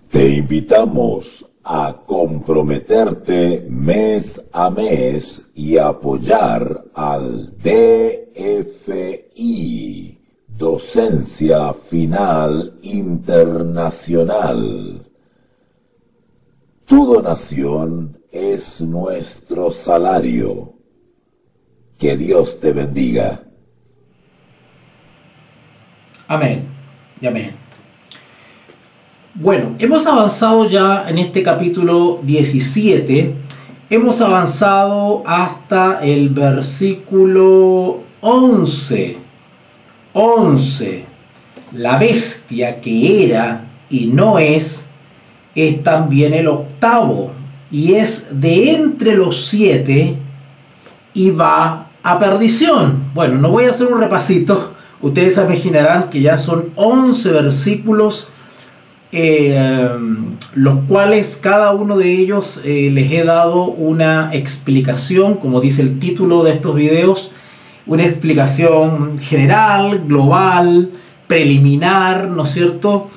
Te invitamos a comprometerte mes a mes y apoyar al DFI, Docencia Final Internacional. Tu donación es nuestro salario. Que Dios te bendiga. Amén y amén. Bueno, hemos avanzado ya en este capítulo 17. Hemos avanzado hasta el versículo 11. 11. La bestia que era y no es también el octavo, y es de entre los 7 y va a perdición. Bueno, no voy a hacer un repasito. Ustedes se imaginarán que ya son 11 versículos, los cuales cada uno de ellos les he dado una explicación, como dice el título de estos videos, una explicación general, global, preliminar, ¿no es cierto?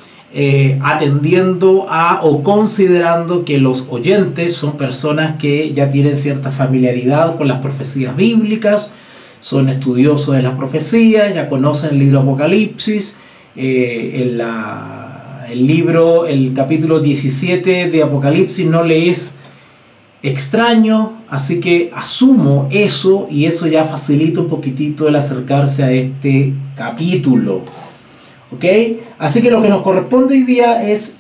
Atendiendo a o considerando que los oyentes son personas que ya tienen cierta familiaridad con las profecías bíblicas, son estudiosos de las profecías, ya conocen el libro Apocalipsis, el capítulo 17 de Apocalipsis no le es extraño, así que asumo eso, y eso ya facilita un poquitito el acercarse a este capítulo. ¿Ok? Así que lo que nos corresponde hoy día es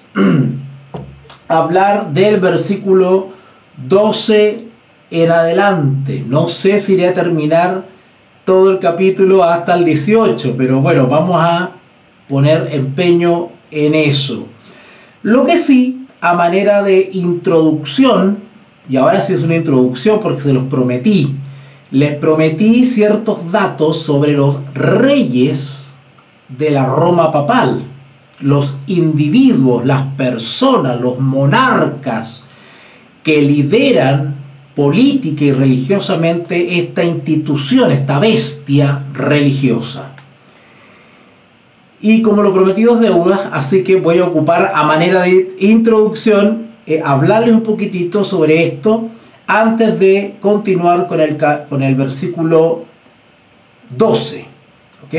hablar del versículo 12 en adelante. No sé si iré a terminar todo el capítulo hasta el 18, pero bueno, vamos a poner empeño en eso. Lo que sí, a manera de introducción, y ahora sí es una introducción porque se los prometí, les prometí ciertos datos sobre los reyes de la Roma papal, los individuos, las personas, los monarcas que lideran política y religiosamente esta institución, esta bestia religiosa. Y como lo prometido es deuda, así que voy a ocupar a manera de introducción, hablarles un poquitito sobre esto antes de continuar con el versículo 12. ¿Ok?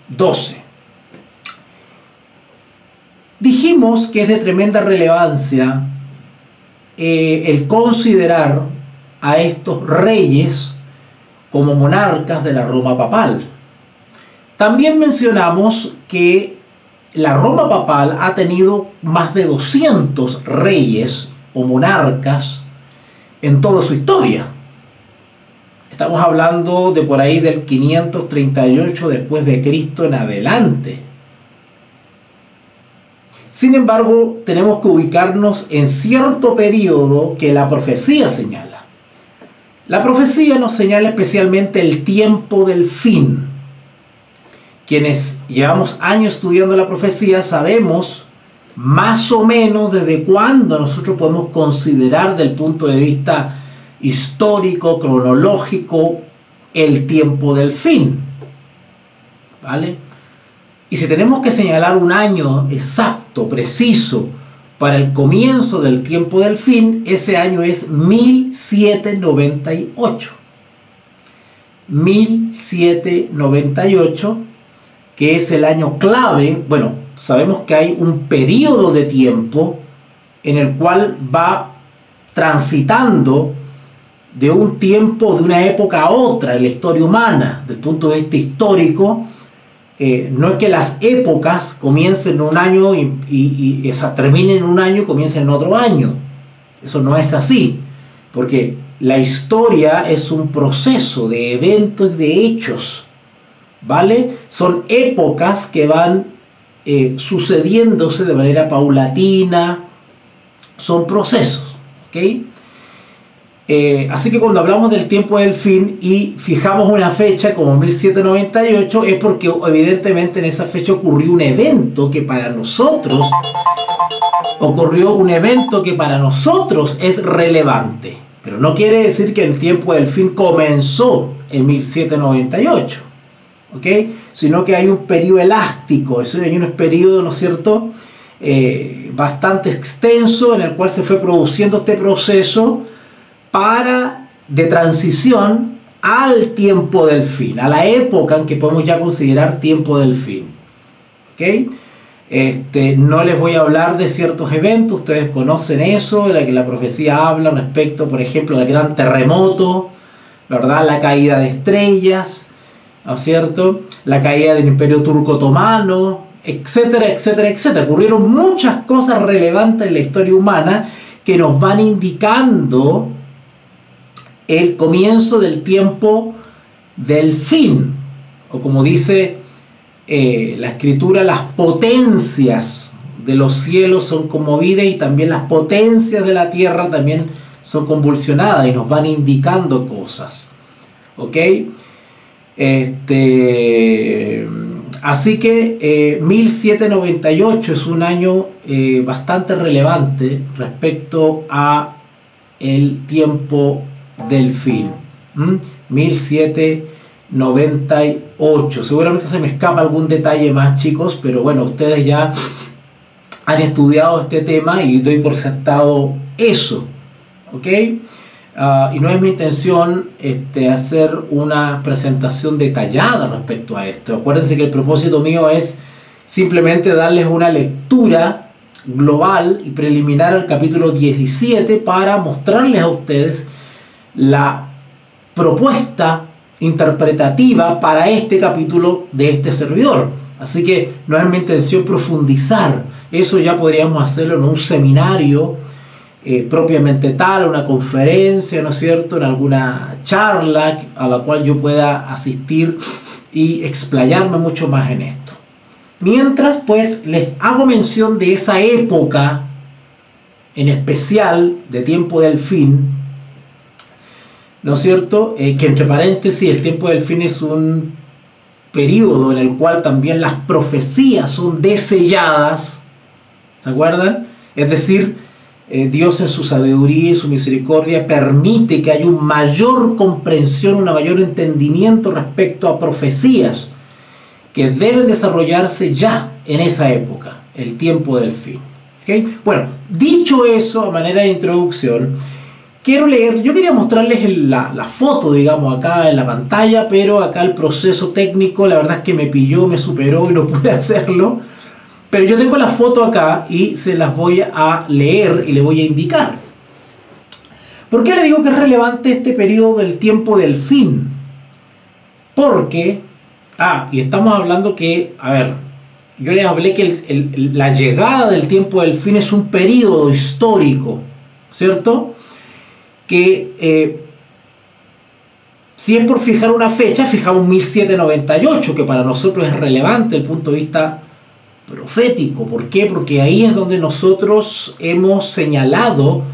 12. Dijimos que es de tremenda relevancia el considerar a estos reyes como monarcas de la Roma papal. También mencionamos que la Roma papal ha tenido más de 200 reyes o monarcas en toda su historia. Estamos hablando de por ahí del 538 después de Cristo en adelante. Sin embargo, tenemos que ubicarnos en cierto periodo que la profecía señala. La profecía nos señala especialmente el tiempo del fin. Quienes llevamos años estudiando la profecía sabemos más o menos desde cuándo nosotros podemos considerar del punto de vista histórico, cronológico, el tiempo del fin, ¿vale? Y si tenemos que señalar un año exacto, preciso, para el comienzo del tiempo del fin, ese año es 1798. 1798, que es el año clave. Bueno, sabemos que hay un periodo de tiempo en el cual va transitando de un tiempo, de una época a otra en la historia humana. Del punto de vista histórico, no es que las épocas comiencen en un año y terminen en un año y comiencen en otro año. Eso no es así, porque la historia es un proceso de eventos y de hechos, ¿vale? Son épocas que van sucediéndose de manera paulatina, son procesos, ¿ok? Así que cuando hablamos del tiempo del fin y fijamos una fecha como 1798, es porque evidentemente en esa fecha ocurrió un evento que para nosotros es relevante. Pero no quiere decir que el tiempo del fin comenzó en 1798, ¿ok? Sino que hay un periodo elástico, eso hay unos periodos, ¿no es cierto?, bastante extenso en el cual se fue produciendo este proceso de transición al tiempo del fin, a la época en que podemos ya considerar tiempo del fin. ¿Okay? No les voy a hablar de ciertos eventos, ustedes conocen eso, de la que la profecía habla respecto, por ejemplo, al gran terremoto, ¿verdad? La caída de estrellas, ¿no es cierto? La caída del Imperio Turco Otomano, etcétera, etcétera, etcétera. Ocurrieron muchas cosas relevantes en la historia humana que nos van indicando el comienzo del tiempo del fin, o como dice la escritura, las potencias de los cielos son conmovidas y también las potencias de la tierra también son convulsionadas y nos van indicando cosas. ¿Ok? Así que 1798 es un año bastante relevante respecto a el tiempo del fin. 1798. Seguramente se me escapa algún detalle más, chicos, pero bueno, ustedes ya han estudiado este tema y doy por sentado eso. ¿Ok? Y no es mi intención hacer una presentación detallada respecto a esto. Acuérdense que el propósito mío es simplemente darles una lectura global y preliminar al capítulo 17 para mostrarles a ustedes la propuesta interpretativa para este capítulo de este servidor. Así que no es mi intención profundizar. Eso ya podríamos hacerlo en un seminario propiamente tal, una conferencia, ¿no es cierto?, en alguna charla a la cual yo pueda asistir y explayarme mucho más en esto. Mientras, pues, les hago mención de esa época en especial de tiempo del fin, ¿no es cierto?, que entre paréntesis el tiempo del fin es un periodo en el cual también las profecías son deselladas, ¿se acuerdan? Es decir, Dios en su sabiduría y su misericordia permite que haya una mayor comprensión, un mayor entendimiento respecto a profecías que deben desarrollarse ya en esa época, el tiempo del fin. ¿Okay? Bueno, dicho eso, a manera de introducción, quiero leer, yo quería mostrarles la foto, digamos, acá en la pantalla, pero acá el proceso técnico, la verdad es que me pilló, me superó y no pude hacerlo. Pero yo tengo la foto acá y se las voy a leer y le voy a indicar. ¿Por qué le digo que es relevante este periodo del tiempo del fin? Porque, y estamos hablando que, a ver, yo les hablé que la llegada del tiempo del fin es un periodo histórico, ¿cierto? Que si es por fijar una fecha, fijamos 1798, que para nosotros es relevante desde el punto de vista profético. ¿Por qué? Porque ahí es donde nosotros hemos señalado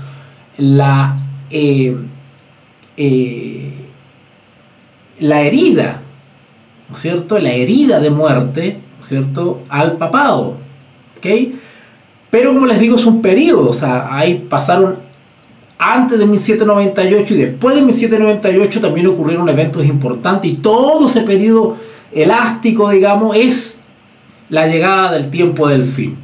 la herida, ¿no es cierto?, la herida de muerte, ¿no es cierto?, al papado. ¿Ok? Pero como les digo, es un periodo, o sea, ahí pasaron antes de 1798 y después de 1798 también ocurrieron eventos importantes y todo ese periodo elástico, digamos, es la llegada del tiempo del fin.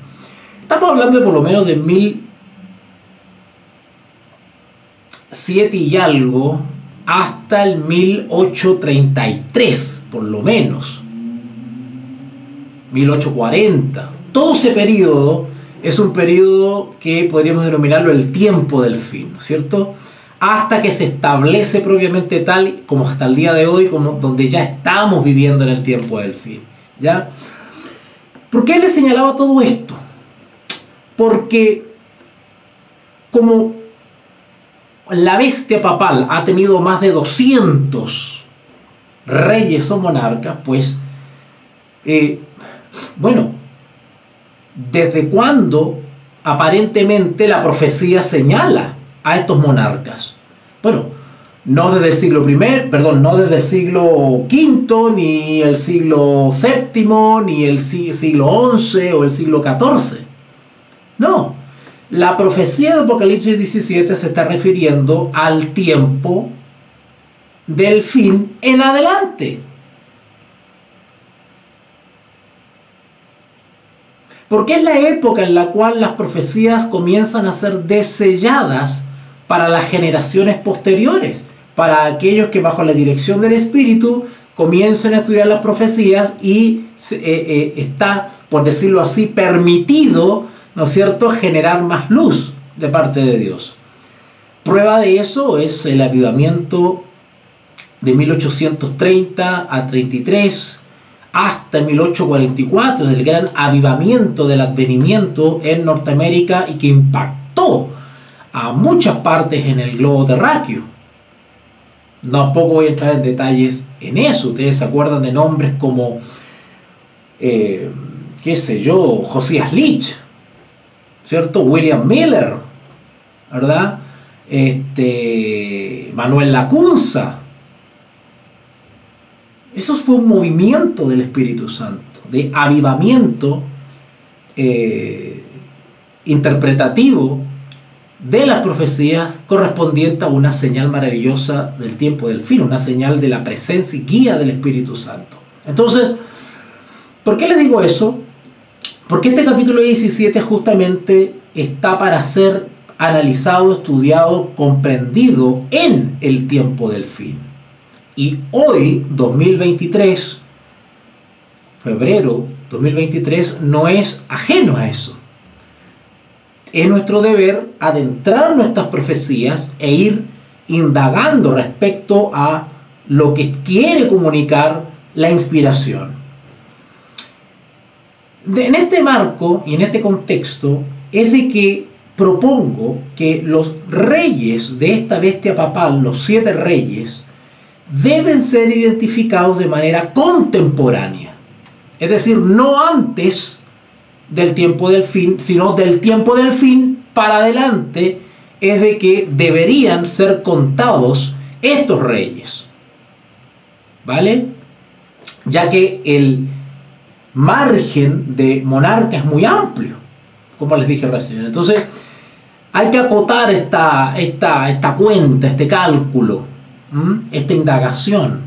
Estamos hablando de por lo menos de 1007 y algo hasta el 1833, por lo menos 1840. Todo ese periodo es un periodo que podríamos denominarlo el tiempo del fin, ¿no es cierto? Hasta que se establece propiamente tal como hasta el día de hoy, como donde ya estamos viviendo en el tiempo del fin, ¿ya? ¿Por qué le señalaba todo esto? Porque como la bestia papal ha tenido más de 200 reyes o monarcas, pues, bueno, ¿desde cuándo aparentemente la profecía señala a estos monarcas? Bueno, no desde el siglo no desde el siglo V, ni el siglo VII, ni el siglo XI o el siglo XIV. No, la profecía de Apocalipsis 17 se está refiriendo al tiempo del fin en adelante. Porque es la época en la cual las profecías comienzan a ser deselladas para las generaciones posteriores, para aquellos que bajo la dirección del Espíritu comiencen a estudiar las profecías y está, por decirlo así, permitido, ¿no es cierto?, generar más luz de parte de Dios. Prueba de eso es el avivamiento de 1830 a 33 hasta 1844, el gran avivamiento del advenimiento en Norteamérica y que impactó a muchas partes en el globo terráqueo. Tampoco voy a entrar en detalles en eso. Ustedes se acuerdan de nombres como, qué sé yo, Josias Leach, ¿cierto? William Miller, ¿verdad? Manuel Lacunza. Eso fue un movimiento del Espíritu Santo, de avivamiento interpretativo de las profecías correspondiente a una señal maravillosa del tiempo del fin, una señal de la presencia y guía del Espíritu Santo. Entonces, ¿por qué les digo eso? Porque este capítulo 17 justamente está para ser analizado, estudiado, comprendido en el tiempo del fin. Y hoy, 2023, febrero 2023, no es ajeno a eso. Es nuestro deber adentrarnos en estas profecías e ir indagando respecto a lo que quiere comunicar la inspiración. En este marco y en este contexto es de que propongo que los reyes de esta bestia papal, los 7 reyes, deben ser identificados de manera contemporánea. Es decir, no antes del tiempo del fin, sino del tiempo del fin para adelante, es de que deberían ser contados estos reyes, ¿vale? Ya que el margen de monarca es muy amplio, como les dije recién. Entonces hay que acotar esta cuenta, este cálculo, esta indagación.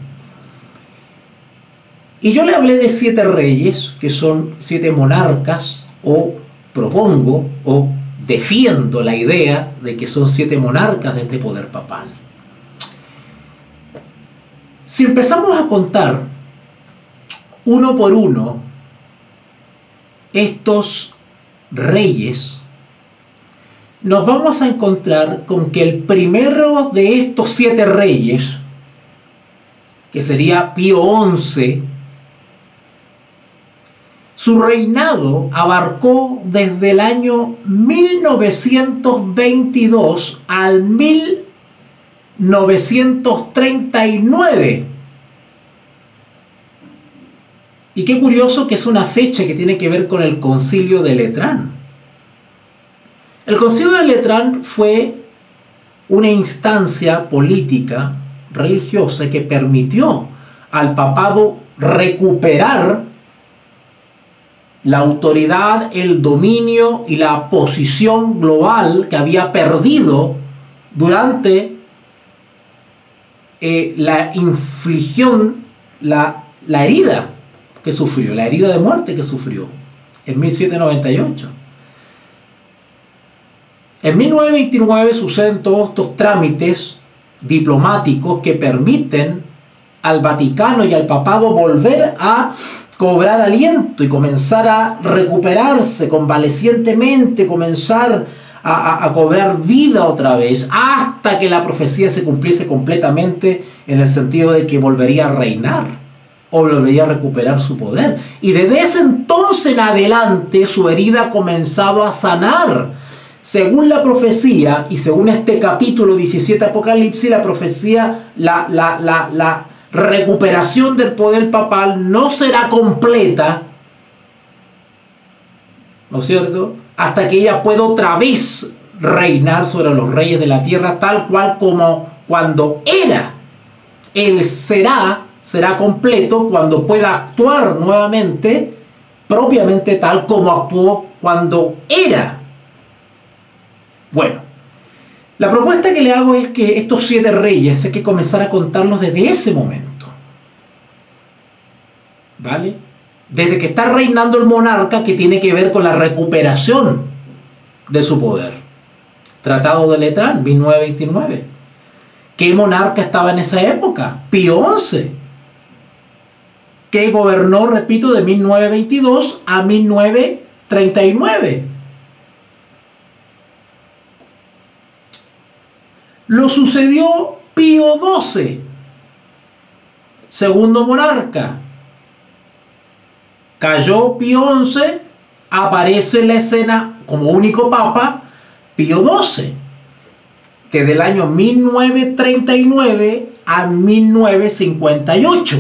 Y yo le hablé de 7 reyes, que son 7 monarcas, o propongo, o defiendo la idea de que son 7 monarcas de este poder papal. Si empezamos a contar uno por uno estos reyes, nos vamos a encontrar con que el primero de estos 7 reyes, que sería Pío XI, su reinado abarcó desde el año 1922 al 1939. Y qué curioso que es una fecha que tiene que ver con el Concilio de Letrán. El Concilio de Letrán fue una instancia política, religiosa, que permitió al papado recuperar la autoridad, el dominio y la posición global que había perdido durante la infligión, la herida que sufrió, la herida de muerte que sufrió en 1798. En 1929 suceden todos estos trámites diplomáticos que permiten al Vaticano y al papado volver a cobrar aliento y comenzar a recuperarse convalecientemente, comenzar a cobrar vida otra vez, hasta que la profecía se cumpliese completamente, en el sentido de que volvería a reinar o volvería a recuperar su poder. Y desde ese entonces en adelante su herida ha comenzado a sanar. Según la profecía y según este capítulo 17 Apocalipsis, la profecía, la recuperación del poder papal no será completa, ¿no es cierto?, hasta que ella pueda otra vez reinar sobre los reyes de la tierra, tal cual como cuando era. Él será completo cuando pueda actuar nuevamente, propiamente tal como actuó cuando era. Bueno, la propuesta que le hago es que estos 7 reyes hay que comenzar a contarlos desde ese momento, ¿vale? desde que está reinando el monarca, que tiene que ver con la recuperación de su poder. Tratado de Letrán, 1929. ¿Qué monarca estaba en esa época? Pío XI, que gobernó, repito, de 1922 a 1939. Lo sucedió Pío XII, segundo monarca. Cayó Pío XI, aparece en la escena como único papa Pío XII, desde el año 1939 a 1958.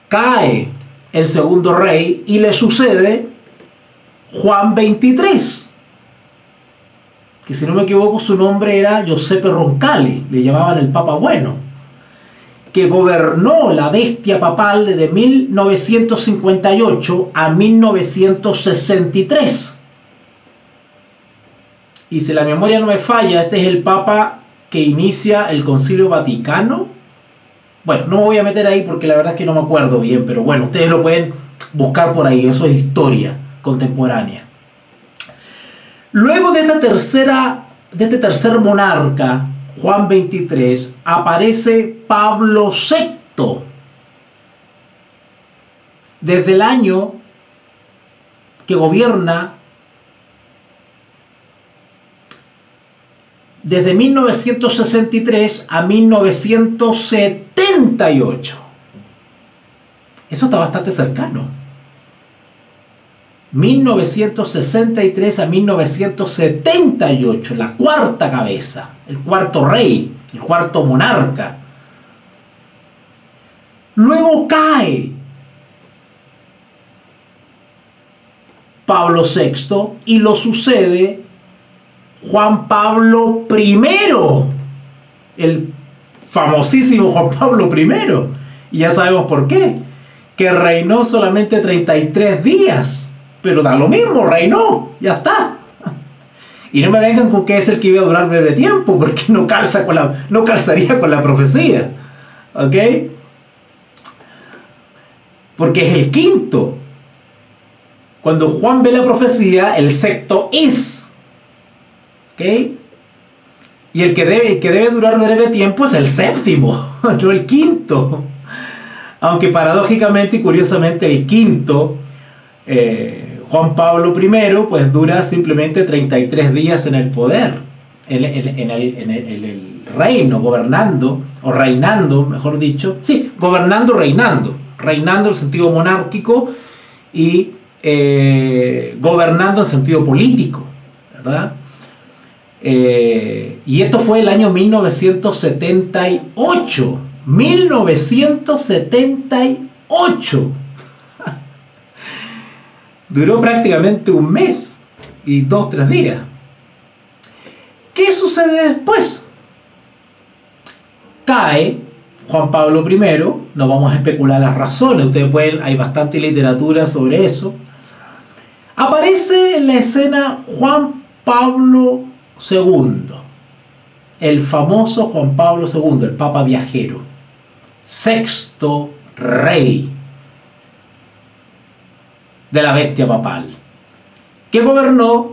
Cae el segundo rey y le sucede Juan XXIII, que si no me equivoco su nombre era Giuseppe Roncalli, le llamaban el Papa Bueno, que gobernó la bestia papal desde 1958 a 1963. Y si la memoria no me falla, este es el Papa que inicia el Concilio Vaticano. Bueno, no me voy a meter ahí porque la verdad es que no me acuerdo bien, pero bueno, ustedes lo pueden buscar por ahí, eso es historia contemporánea. Luego de este tercer monarca, Juan XXIII, aparece Pablo VI. Desde el año que gobierna, desde 1963 a 1978. Eso está bastante cercano. 1963 a 1978, la cuarta cabeza, el cuarto rey, el cuarto monarca. Luego cae Pablo VI y lo sucede Juan Pablo I, el famosísimo Juan Pablo I. Y ya sabemos por qué, que reinó solamente 33 días. Pero da lo mismo, reinó, ya está. Y no me vengan con que es el que iba a durar breve tiempo, porque no calzaría con la profecía. ¿Ok? Porque es el quinto. Cuando Juan ve la profecía, el sexto es. ¿Ok? Y el que debe durar breve tiempo es el séptimo, no el quinto. Aunque paradójicamente y curiosamente el quinto, Juan Pablo I, pues dura simplemente 33 días en el poder, en el reino, gobernando, o reinando, mejor dicho. Sí, gobernando, reinando en el sentido monárquico y gobernando en sentido político, ¿verdad? Y esto fue el año 1978. 1978. Duró prácticamente un mes y 2-3 días. ¿Qué sucede después? Cae Juan Pablo I, no vamos a especular las razones, hay bastante literatura sobre eso. Aparece en la escena Juan Pablo II, el famoso Juan Pablo II, el Papa viajero, sexto rey de la bestia papal, que gobernó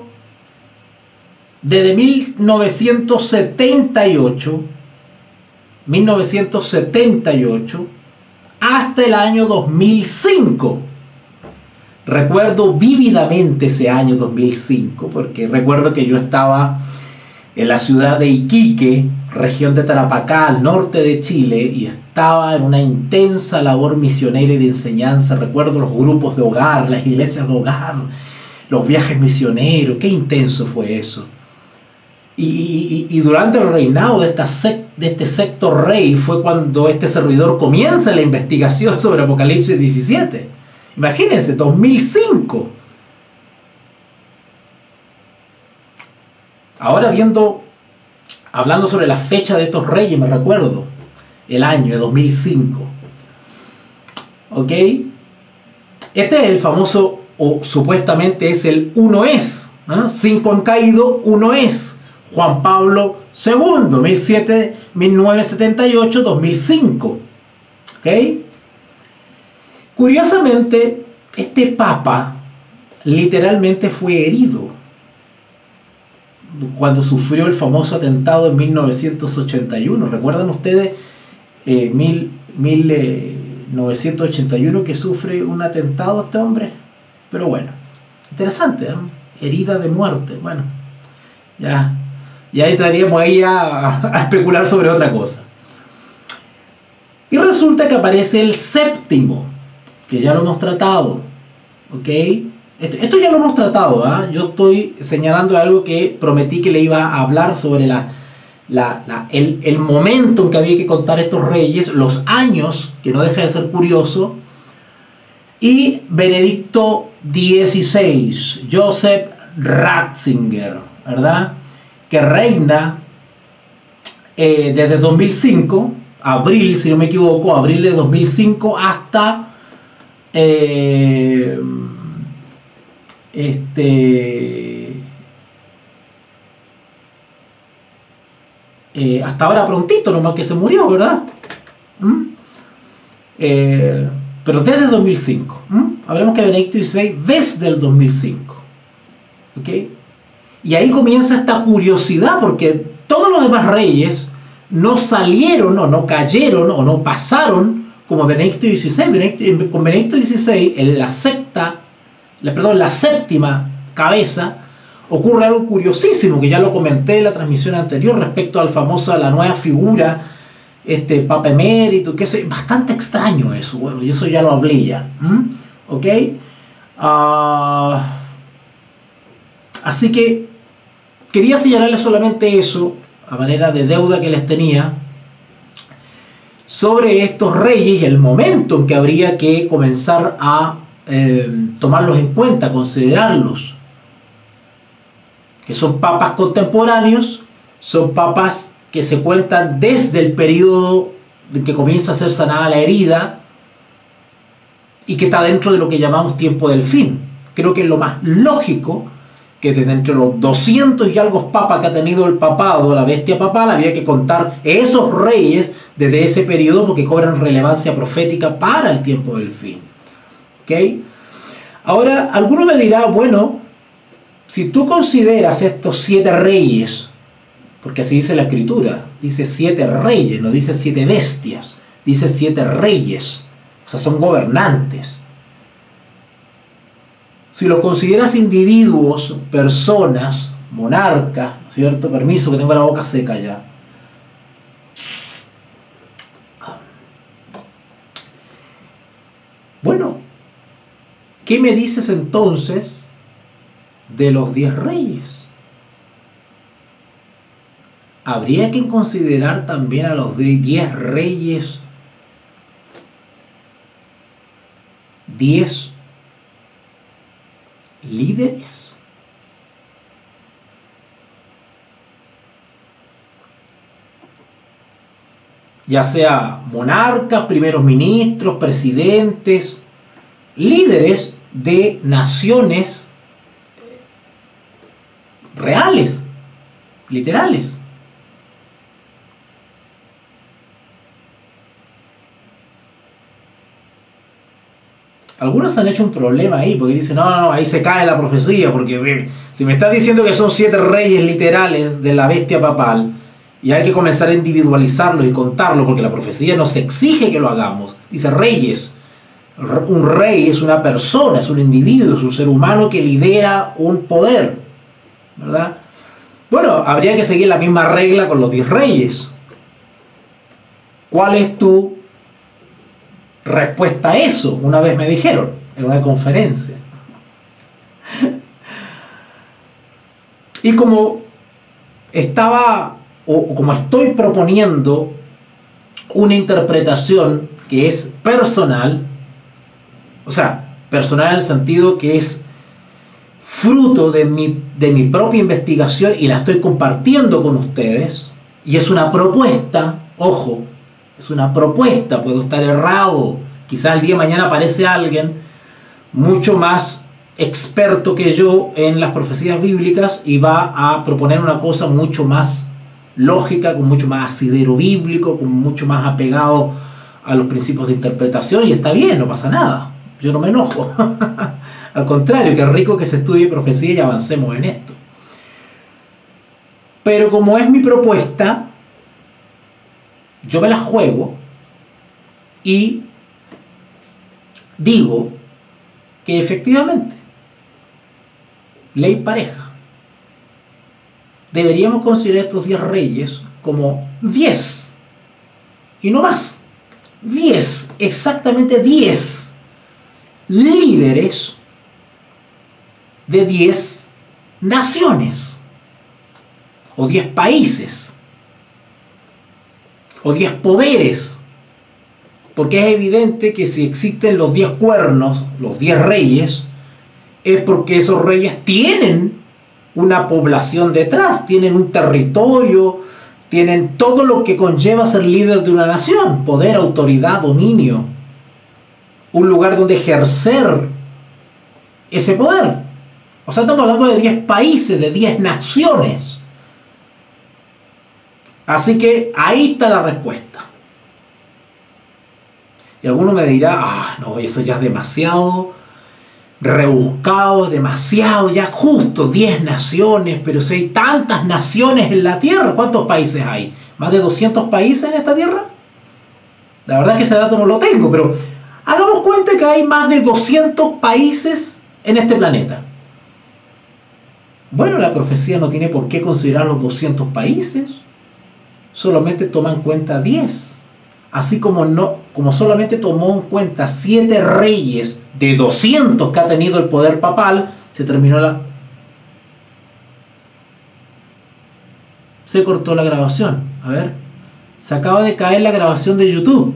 desde 1978 hasta el año 2005. Recuerdo vívidamente ese año 2005, porque recuerdo que yo estaba en la ciudad de Iquique, región de Tarapacá, al norte de Chile, y estaba en una intensa labor misionera y de enseñanza. Recuerdo los grupos de hogar, las iglesias de hogar, los viajes misioneros. Qué intenso fue eso. Y durante el reinado de este sexto rey fue cuando este servidor comienza la investigación sobre Apocalipsis 17. Imagínense, 2005. Ahora hablando sobre la fecha de estos reyes, me recuerdo el año de 2005. ¿Ok? Este es el famoso, o supuestamente es el uno es. 5 han caído, uno es. Juan Pablo II, 1978-2005. ¿Ok? Curiosamente, este papa literalmente fue herido cuando sufrió el famoso atentado en 1981. ¿Recuerdan ustedes 1981 que sufre un atentado este hombre? Pero bueno, interesante, ¿eh? Herida de muerte. Bueno, ya entraríamos ahí a especular sobre otra cosa. Y resulta que aparece el séptimo, que ya lo hemos tratado, ¿ok? Esto ya lo hemos tratado, ¿eh? Yo estoy señalando algo que prometí que le iba a hablar sobre el momento en que había que contar estos reyes, los años, que no deja de ser curioso, y Benedicto XVI, Joseph Ratzinger, ¿verdad? Que reina desde 2005, abril, si no me equivoco, abril de 2005 hasta hasta ahora prontito, nomás que se murió, ¿verdad? Pero desde 2005. Hablemos que Benedicto XVI desde el 2005. ¿Ok? Y ahí comienza esta curiosidad, porque todos los demás reyes no salieron, o no cayeron, o no pasaron como Benedicto XVI. Con Benedicto XVI, en la séptima cabeza, ocurre algo curiosísimo, que ya lo comenté en la transmisión anterior respecto al famoso, a la nueva figura, Papa Emérito, que es bastante extraño eso. Bueno, y eso ya lo hablé ya. ¿Ok? Así que quería señalarles solamente eso, a manera de deuda que les tenía, sobre estos reyes y el momento en que habría que comenzar a tomarlos en cuenta, considerarlos. Que son papas contemporáneos, son papas que se cuentan desde el periodo en que comienza a ser sanada la herida y que está dentro de lo que llamamos tiempo del fin. Creo que es lo más lógico que desde entre los 200 y algo papas que ha tenido el papado, la bestia papal, había que contar esos reyes desde ese periodo porque cobran relevancia profética para el tiempo del fin. ¿Okay? Ahora, alguno me dirá, bueno, si tú consideras estos 7 reyes, porque así dice la escritura, dice 7 reyes, no dice 7 bestias, dice 7 reyes, o sea, son gobernantes. Si los consideras individuos, personas, monarcas, ¿cierto? Permiso, que tengo la boca seca ya. Bueno, ¿qué me dices entonces de los 10 reyes? Habría que considerar también a los 10 reyes 10 líderes. Ya sea monarcas, primeros ministros, presidentes, líderes de naciones reales, literales. Algunos han hecho un problema ahí, porque dicen, no, ahí se cae la profecía, porque si me estás diciendo que son 7 reyes literales de la bestia papal, y hay que comenzar a individualizarlos y contarlos, porque la profecía nos exige que lo hagamos. Dice reyes. Un rey es una persona, es un individuo, es un ser humano que lidera un poder, ¿verdad? Bueno, habría que seguir la misma regla con los 10 reyes. ¿Cuál es tu respuesta a eso? Una vez me dijeron en una conferencia. Y como estaba, o como estoy proponiendo una interpretación que es personal, o sea, personal en el sentido que es fruto de mi propia investigación y la estoy compartiendo con ustedes, y es una propuesta, ojo, es una propuesta, puedo estar errado, quizás el día de mañana aparece alguien mucho más experto que yo en las profecías bíblicas y va a proponer una cosa mucho más lógica, con mucho más asidero bíblico, con mucho más apegado a los principios de interpretación y está bien, no pasa nada. Yo no me enojo. Al contrario, qué rico que se estudie profecía y avancemos en esto. Pero como es mi propuesta, yo me la juego y digo que efectivamente, ley pareja, deberíamos considerar estos 10 reyes como 10 y no más. 10, exactamente 10 líderes de 10 naciones o 10 países o 10 poderes, porque es evidente que si existen los 10 cuernos, los 10 reyes, es porque esos reyes tienen una población detrás, tienen un territorio, tienen todo lo que conlleva ser líder de una nación: poder, autoridad, dominio, un lugar donde ejercer ese poder. O sea, estamos hablando de 10 países, de 10 naciones. Así que ahí está la respuesta. Y alguno me dirá, no, eso ya es demasiado rebuscado, demasiado, ya justo 10 naciones, pero si hay tantas naciones en la Tierra, ¿cuántos países hay? ¿Más de 200 países en esta Tierra? La verdad es que ese dato no lo tengo, pero hagamos cuenta que hay más de 200 países en este planeta. Bueno, la profecía no tiene por qué considerar los 200 países, solamente toma en cuenta 10. Así como solamente tomó en cuenta 7 reyes de 200 que ha tenido el poder papal, se cortó la grabación. A ver, se acaba de caer la grabación de YouTube.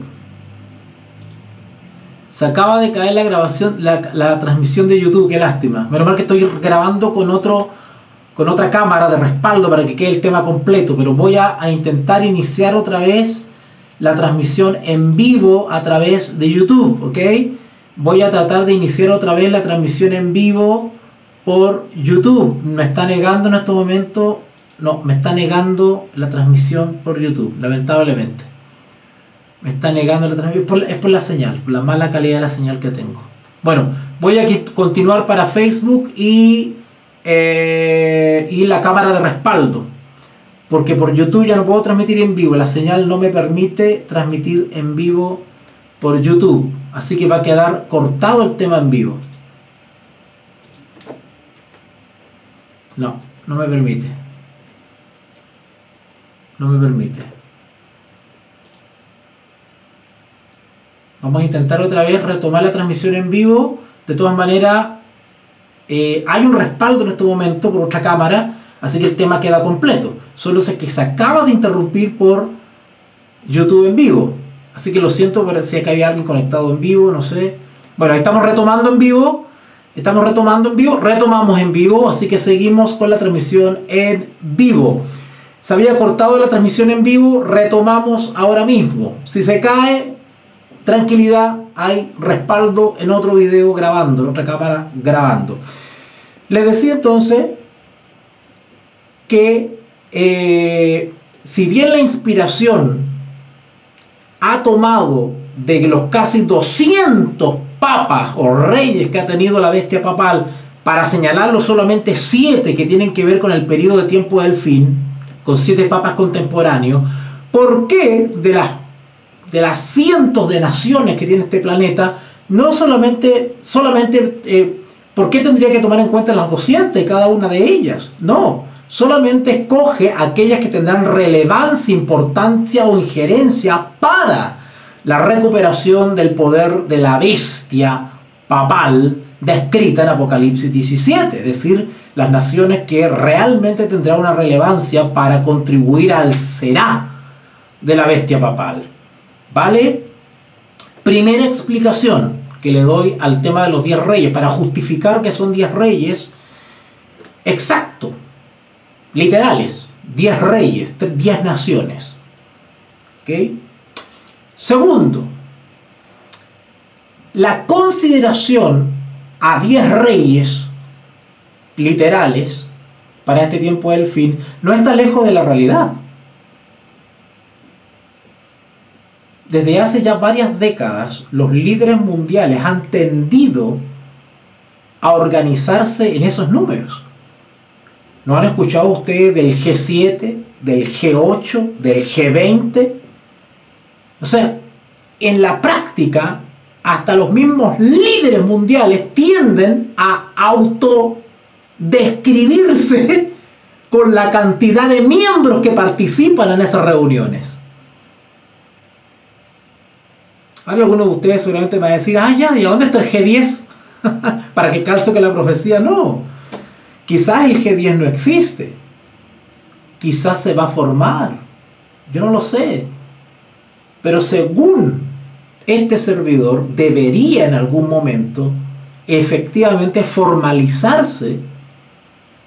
Se acaba de caer la grabación, la transmisión de YouTube, qué lástima. Menos mal que estoy grabando con otra cámara de respaldo para que quede el tema completo, pero voy a intentar iniciar otra vez la transmisión en vivo a través de YouTube, ¿ok? Voy a tratar de iniciar otra vez la transmisión en vivo por YouTube. Me está negando en este momento, me está negando la transmisión por YouTube, lamentablemente. Me está negando la transmisión, es por la señal, por la mala calidad de la señal que tengo. Bueno, voy a continuar para Facebook y la cámara de respaldo, porque por YouTube ya no puedo transmitir en vivo, la señal no me permite transmitir en vivo por YouTube, así que va a quedar cortado el tema en vivo. No me permite. No me permite. Vamos a intentar otra vez retomar la transmisión en vivo. De todas maneras, hay un respaldo en este momento por otra cámara, así que el tema queda completo. Solo sé que se acaba de interrumpir por YouTube en vivo. Así que lo siento por si es que había alguien conectado en vivo, no sé. Bueno, estamos retomando en vivo. Retomamos en vivo, así que seguimos con la transmisión en vivo. Se había cortado la transmisión en vivo, retomamos ahora mismo. Si se cae, tranquilidad, hay respaldo en otro video grabando, en otra cámara grabando. Les decía entonces que si bien la inspiración ha tomado de los casi 200 papas o reyes que ha tenido la bestia papal, para señalarlo solamente 7 que tienen que ver con el periodo de tiempo del fin, con 7 papas contemporáneos, ¿por qué de las cientos de naciones que tiene este planeta, no solamente ¿por qué tendría que tomar en cuenta las 200 de cada una de ellas? No, solamente escoge aquellas que tendrán relevancia, importancia o injerencia para la recuperación del poder de la bestia papal descrita en Apocalipsis 17, es decir, las naciones que realmente tendrán una relevancia para contribuir al será de la bestia papal. ¿Vale? Primera explicación que le doy al tema de los 10 reyes, para justificar que son 10 reyes, exacto, literales, 10 reyes, 10 naciones. ¿Ok? Segundo, la consideración a 10 reyes literales para este tiempo del fin no está lejos de la realidad. desde hace ya varias décadas, los líderes mundiales han tendido a organizarse en esos números. ¿No han escuchado ustedes del G7, del G8, del G20? O sea, en la práctica, hasta los mismos líderes mundiales tienden a autodescribirse con la cantidad de miembros que participan en esas reuniones. Ahora algunos de ustedes seguramente me van a decir, ya, ¿y a dónde está el G10? Para que calce con la profecía. No, quizás el G10 no existe. Quizás se va a formar. Yo no lo sé. Pero según este servidor, debería en algún momento efectivamente formalizarse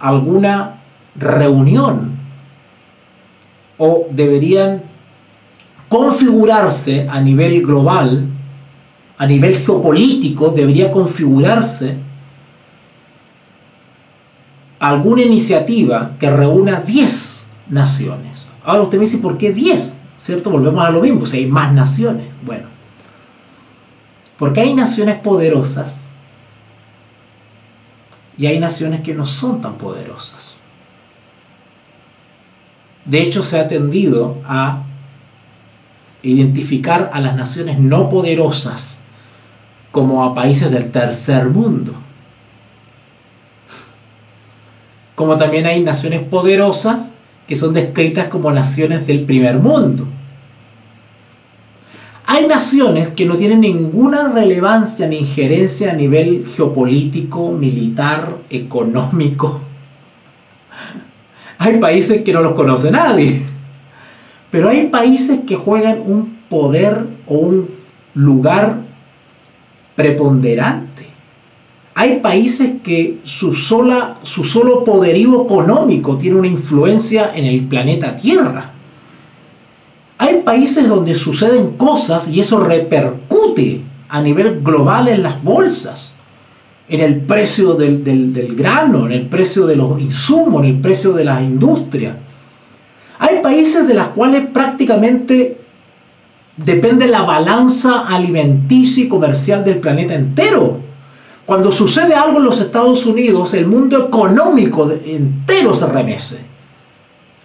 alguna reunión, o deberían configurarse a nivel global, a nivel geopolítico, debería configurarse alguna iniciativa que reúna 10 naciones. Ahora usted me dice, ¿por qué 10? ¿Cierto? Volvemos a lo mismo, si hay más naciones. Bueno, porque hay naciones poderosas y hay naciones que no son tan poderosas. De hecho, se ha tendido a identificar a las naciones no poderosas como a países del tercer mundo. Como también hay naciones poderosas que son descritas como naciones del primer mundo. Hay naciones que no tienen ninguna relevancia ni injerencia a nivel geopolítico, militar, económico. Hay países que no los conoce nadie. Pero hay países que juegan un poder o un lugar preponderante. Hay países que su solo poderío económico tiene una influencia en el planeta Tierra. Hay países donde suceden cosas y eso repercute a nivel global en las bolsas, en el precio del grano, en el precio de los insumos, en el precio de las industrias. Hay países de los cuales prácticamente depende la balanza alimenticia y comercial del planeta entero. Cuando sucede algo en los Estados Unidos, el mundo económico entero se remece.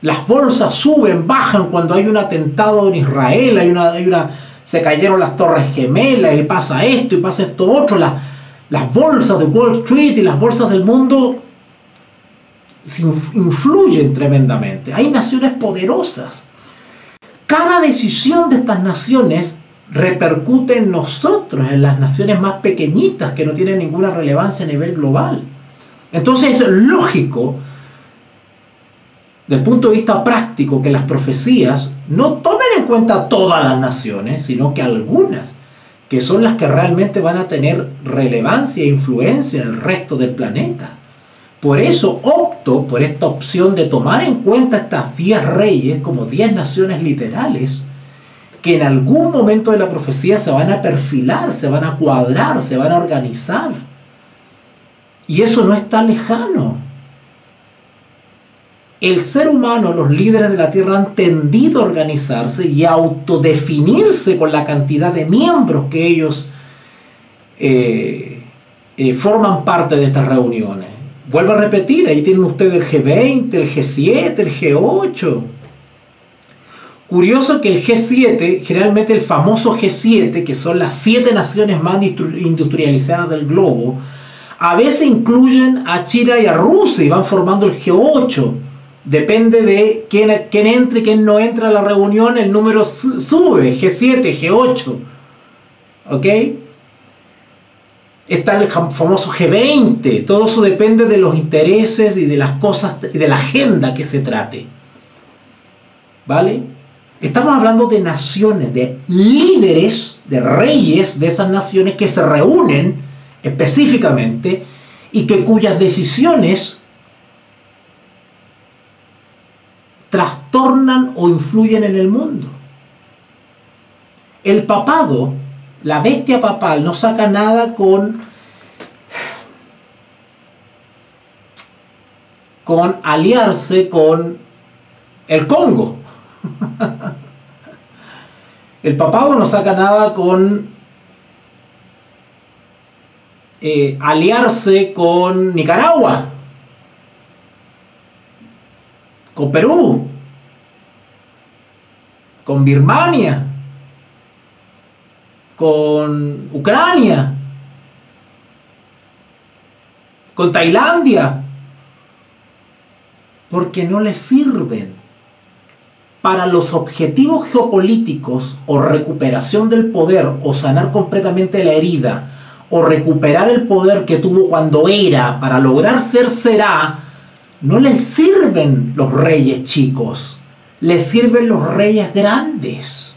Las bolsas suben, bajan cuando hay un atentado en Israel, se cayeron las Torres Gemelas y pasa esto otro. Las bolsas de Wall Street y las bolsas del mundo influyen tremendamente. Hay naciones poderosas. Cada decisión de estas naciones repercute en nosotros, en las naciones más pequeñitas que no tienen ninguna relevancia a nivel global. Entonces es lógico, desde el punto de vista práctico, que las profecías no tomen en cuenta todas las naciones, sino que algunas, que son las que realmente van a tener relevancia e influencia en el resto del planeta. Por eso opto por esta opción de tomar en cuenta estas 10 reyes como 10 naciones literales que en algún momento de la profecía se van a perfilar, se van a cuadrar, se van a organizar. Y eso no está lejano. El ser humano, los líderes de la tierra han tendido a organizarse y a autodefinirse con la cantidad de miembros que ellos forman parte de estas reuniones. Vuelvo a repetir, ahí tienen ustedes el G20, el G7, el G8. Curioso que el G7, generalmente el famoso G7, que son las 7 naciones más industrializadas del globo, a veces incluyen a China y a Rusia y van formando el G8. Depende de quién entre y quién no entra a la reunión, el número sube, G7, G8. ¿Ok? Está el famoso G20. Todo eso depende de los intereses y de las cosas y de la agenda que se trate. ¿Vale? Estamos hablando de naciones, de líderes, de reyes de esas naciones que se reúnen específicamente y cuyas decisiones trastornan o influyen en el mundo. El papado, la bestia papal, no saca nada con aliarse con el Congo. El papado no saca nada con aliarse con Nicaragua, con Perú, con Birmania, con Ucrania, con Tailandia, porque no les sirven para los objetivos geopolíticos o recuperación del poder o sanar completamente la herida o recuperar el poder que tuvo cuando era para lograr ser será. No les sirven los reyes chicos, les sirven los reyes grandes,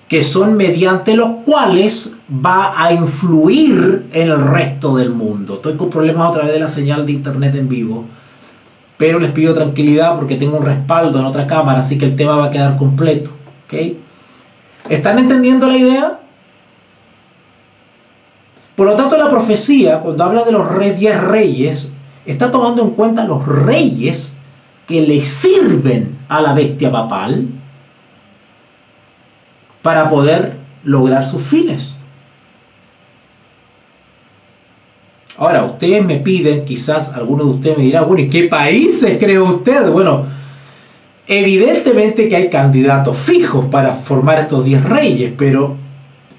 que son mediante los cuales va a influir en el resto del mundo. Estoy con problemas otra vez de la señal de internet en vivo, pero les pido tranquilidad porque tengo un respaldo en otra cámara, así que el tema va a quedar completo. ¿Okay? ¿Están entendiendo la idea? Por lo tanto, la profecía, cuando habla de los 10 reyes, está tomando en cuenta los reyes que le sirven a la bestia papal para poder lograr sus fines. Ahora, ustedes me piden, quizás algunos de ustedes me dirán, bueno, ¿y qué países cree usted? Bueno, evidentemente que hay candidatos fijos para formar estos 10 reyes, pero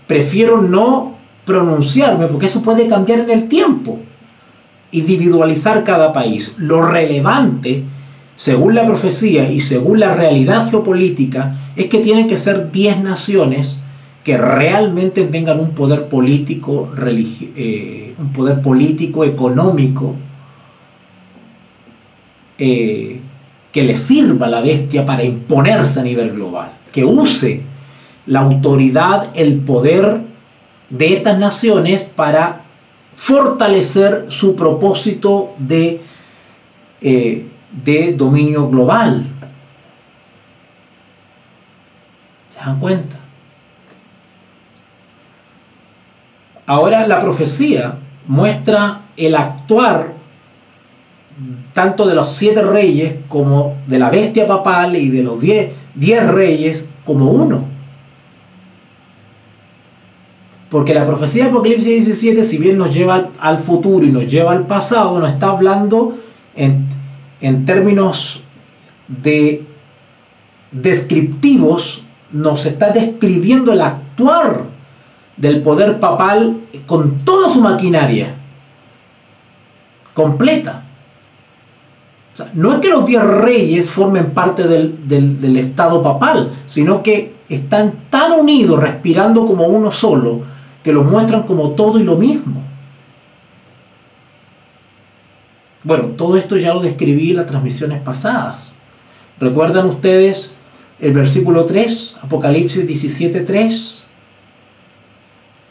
prefiero no pronunciarme porque eso puede cambiar en el tiempo, individualizar cada país. Lo relevante, según la profecía y según la realidad geopolítica, es que tienen que ser 10 naciones que realmente tengan un poder político, un poder político, económico, que le sirva a la bestia para imponerse a nivel global, que use la autoridad, el poder de estas naciones para fortalecer su propósito de dominio global. ¿Se dan cuenta? Ahora la profecía muestra el actuar tanto de los 7 reyes como de la bestia papal y de los 10 reyes como uno. Porque la profecía de Apocalipsis 17, si bien nos lleva al futuro y nos lleva al pasado, nos está hablando en términos descriptivos, nos está describiendo el actuar del poder papal con toda su maquinaria completa. O sea, no es que los 10 reyes formen parte del estado papal, sino que están tan unidos, respirando como uno solo, que los muestran como todo y lo mismo. Bueno, todo esto ya lo describí en las transmisiones pasadas. ¿Recuerdan ustedes el versículo 3, Apocalipsis 17:3?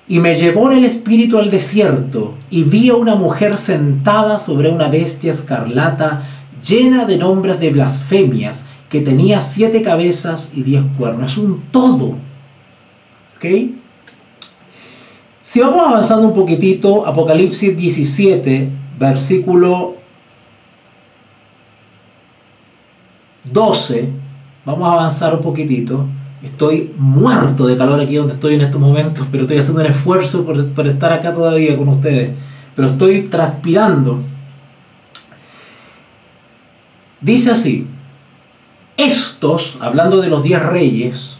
Y me llevó en el espíritu al desierto, y vi a una mujer sentada sobre una bestia escarlata, llena de nombres de blasfemias, que tenía 7 cabezas y 10 cuernos. Es un todo. ¿Ok? Si vamos avanzando un poquitito, Apocalipsis 17, versículo 12, vamos a avanzar un poquitito. Estoy muerto de calor aquí donde estoy en estos momentos, pero estoy haciendo un esfuerzo por estar acá todavía con ustedes. Pero estoy transpirando. Dice así: estos, hablando de los 10 reyes,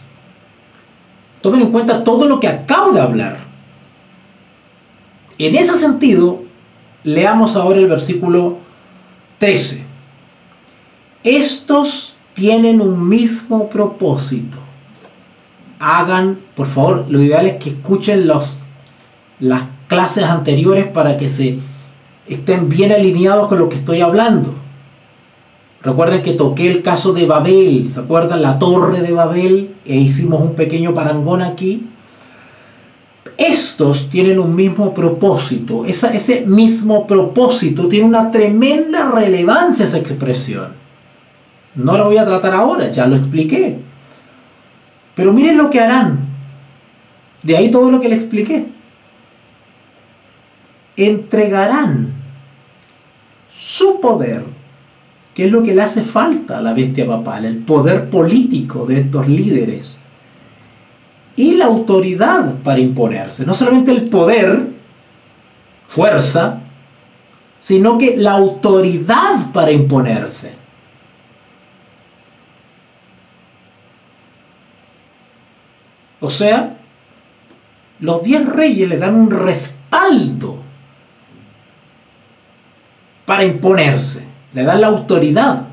tomen en cuenta todo lo que acabo de hablar. En ese sentido, leamos ahora el versículo 13. Estos tienen un mismo propósito. Hagan, por favor, lo ideal es que escuchen las clases anteriores para que se estén bien alineados con lo que estoy hablando. Recuerden que toqué el caso de Babel, ¿se acuerdan? La torre de Babel, e hicimos un pequeño parangón aquí. Estos tienen un mismo propósito. Ese mismo propósito tiene una tremenda relevancia, esa expresión. No lo voy a tratar ahora, ya lo expliqué. Pero miren lo que harán. De ahí todo lo que le expliqué. Entregarán su poder, que es lo que le hace falta a la bestia papal, el poder político de estos líderes. y la autoridad para imponerse. No solamente el poder, fuerza, sino que la autoridad para imponerse. O sea, los 10 reyes le dan un respaldo para imponerse, le dan la autoridad.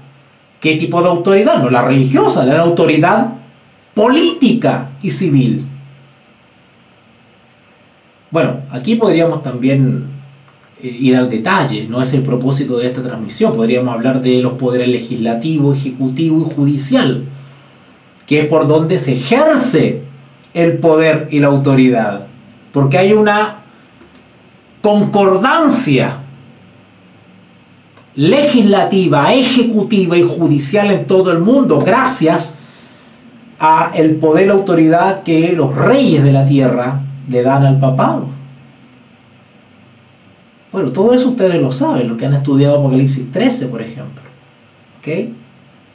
¿Qué tipo de autoridad? No la religiosa, le dan la autoridad política y civil. Bueno, aquí podríamos también ir al detalle, no es el propósito de esta transmisión. Podríamos hablar de los poderes legislativo, ejecutivo y judicial, que es por donde se ejerce el poder y la autoridad, porque hay una concordancia legislativa, ejecutiva y judicial en todo el mundo, gracias a el poder y la autoridad que los reyes de la tierra le dan al papado. Bueno, todo eso ustedes lo saben, lo que han estudiado Apocalipsis 13, por ejemplo. ¿Ok?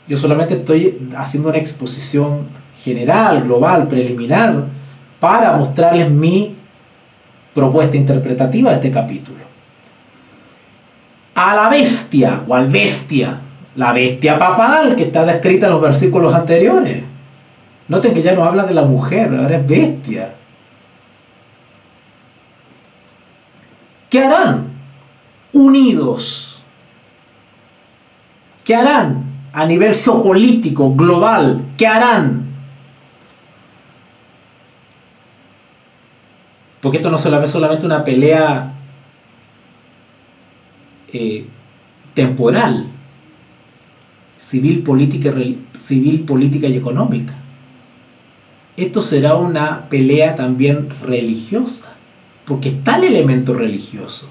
Yo solamente estoy haciendo una exposición general, global, preliminar, para mostrarles mi propuesta interpretativa de este capítulo. A la bestia, ¿cuál bestia? La bestia papal que está descrita en los versículos anteriores. Noten que ya no habla de la mujer, ahora es bestia. ¿Qué harán? Unidos. ¿Qué harán? A nivel geopolítico, global, ¿qué harán? Porque esto no es solamente una pelea temporal, civil, política y económica. Esto será una pelea también religiosa, porque está el elemento religioso.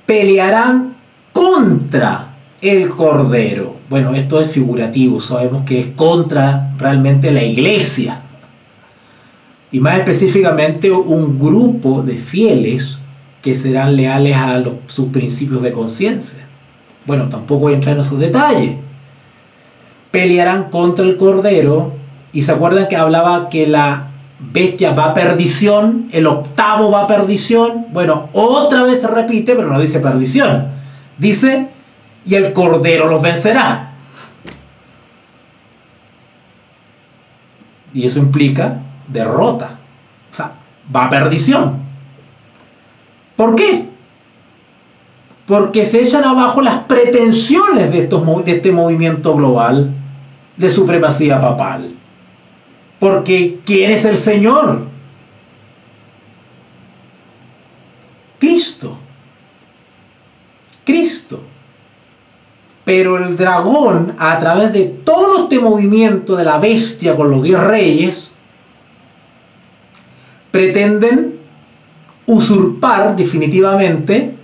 Pelearán contra el Cordero. Bueno, esto es figurativo, sabemos que es contra realmente la iglesia. Y más específicamente un grupo de fieles que serán leales a sus principios de conciencia. Bueno, tampoco voy a entrar en esos detalles. Pelearán contra el Cordero, y se acuerdan que hablaba que la bestia va a perdición, el octavo va a perdición. Bueno, otra vez se repite, pero no dice perdición. Dice, y el Cordero los vencerá. Y eso implica derrota. O sea, va a perdición. ¿Por qué? Porque se echan abajo las pretensiones de este movimiento global de supremacía papal. Porque ¿quién es el Señor? Cristo. Cristo. Pero el dragón, a través de todo este movimiento de la bestia con los 10 reyes, pretenden usurpar definitivamente,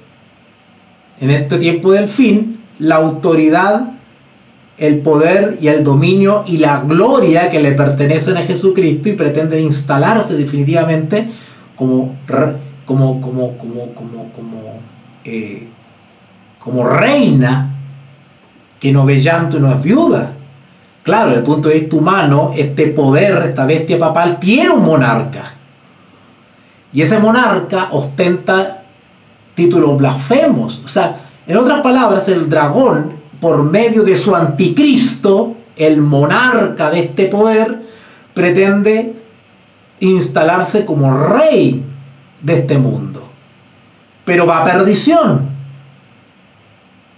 en este tiempo del fin, la autoridad, el poder y el dominio y la gloria que le pertenecen a Jesucristo, y pretenden instalarse definitivamente como reina que no ve llanto y no es viuda. Claro, desde el punto de vista humano, este poder, esta bestia papal, tiene un monarca. Y ese monarca ostenta títulos blasfemos. O sea, en otras palabras, el dragón, por medio de su anticristo, el monarca de este poder, pretende instalarse como rey de este mundo. Pero va a perdición.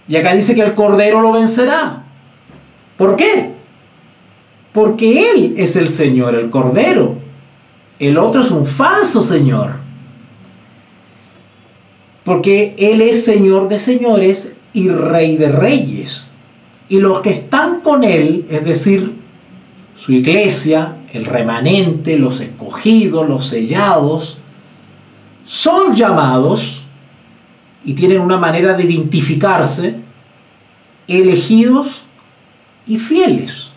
Y acá dice que el Cordero lo vencerá. ¿Por qué? Porque Él es el Señor, el Cordero. El otro es un falso Señor. Porque Él es Señor de señores y Rey de reyes. Y los que están con Él, es decir, su iglesia, el remanente, los escogidos, los sellados, son llamados y tienen una manera de identificarse, elegidos y fieles.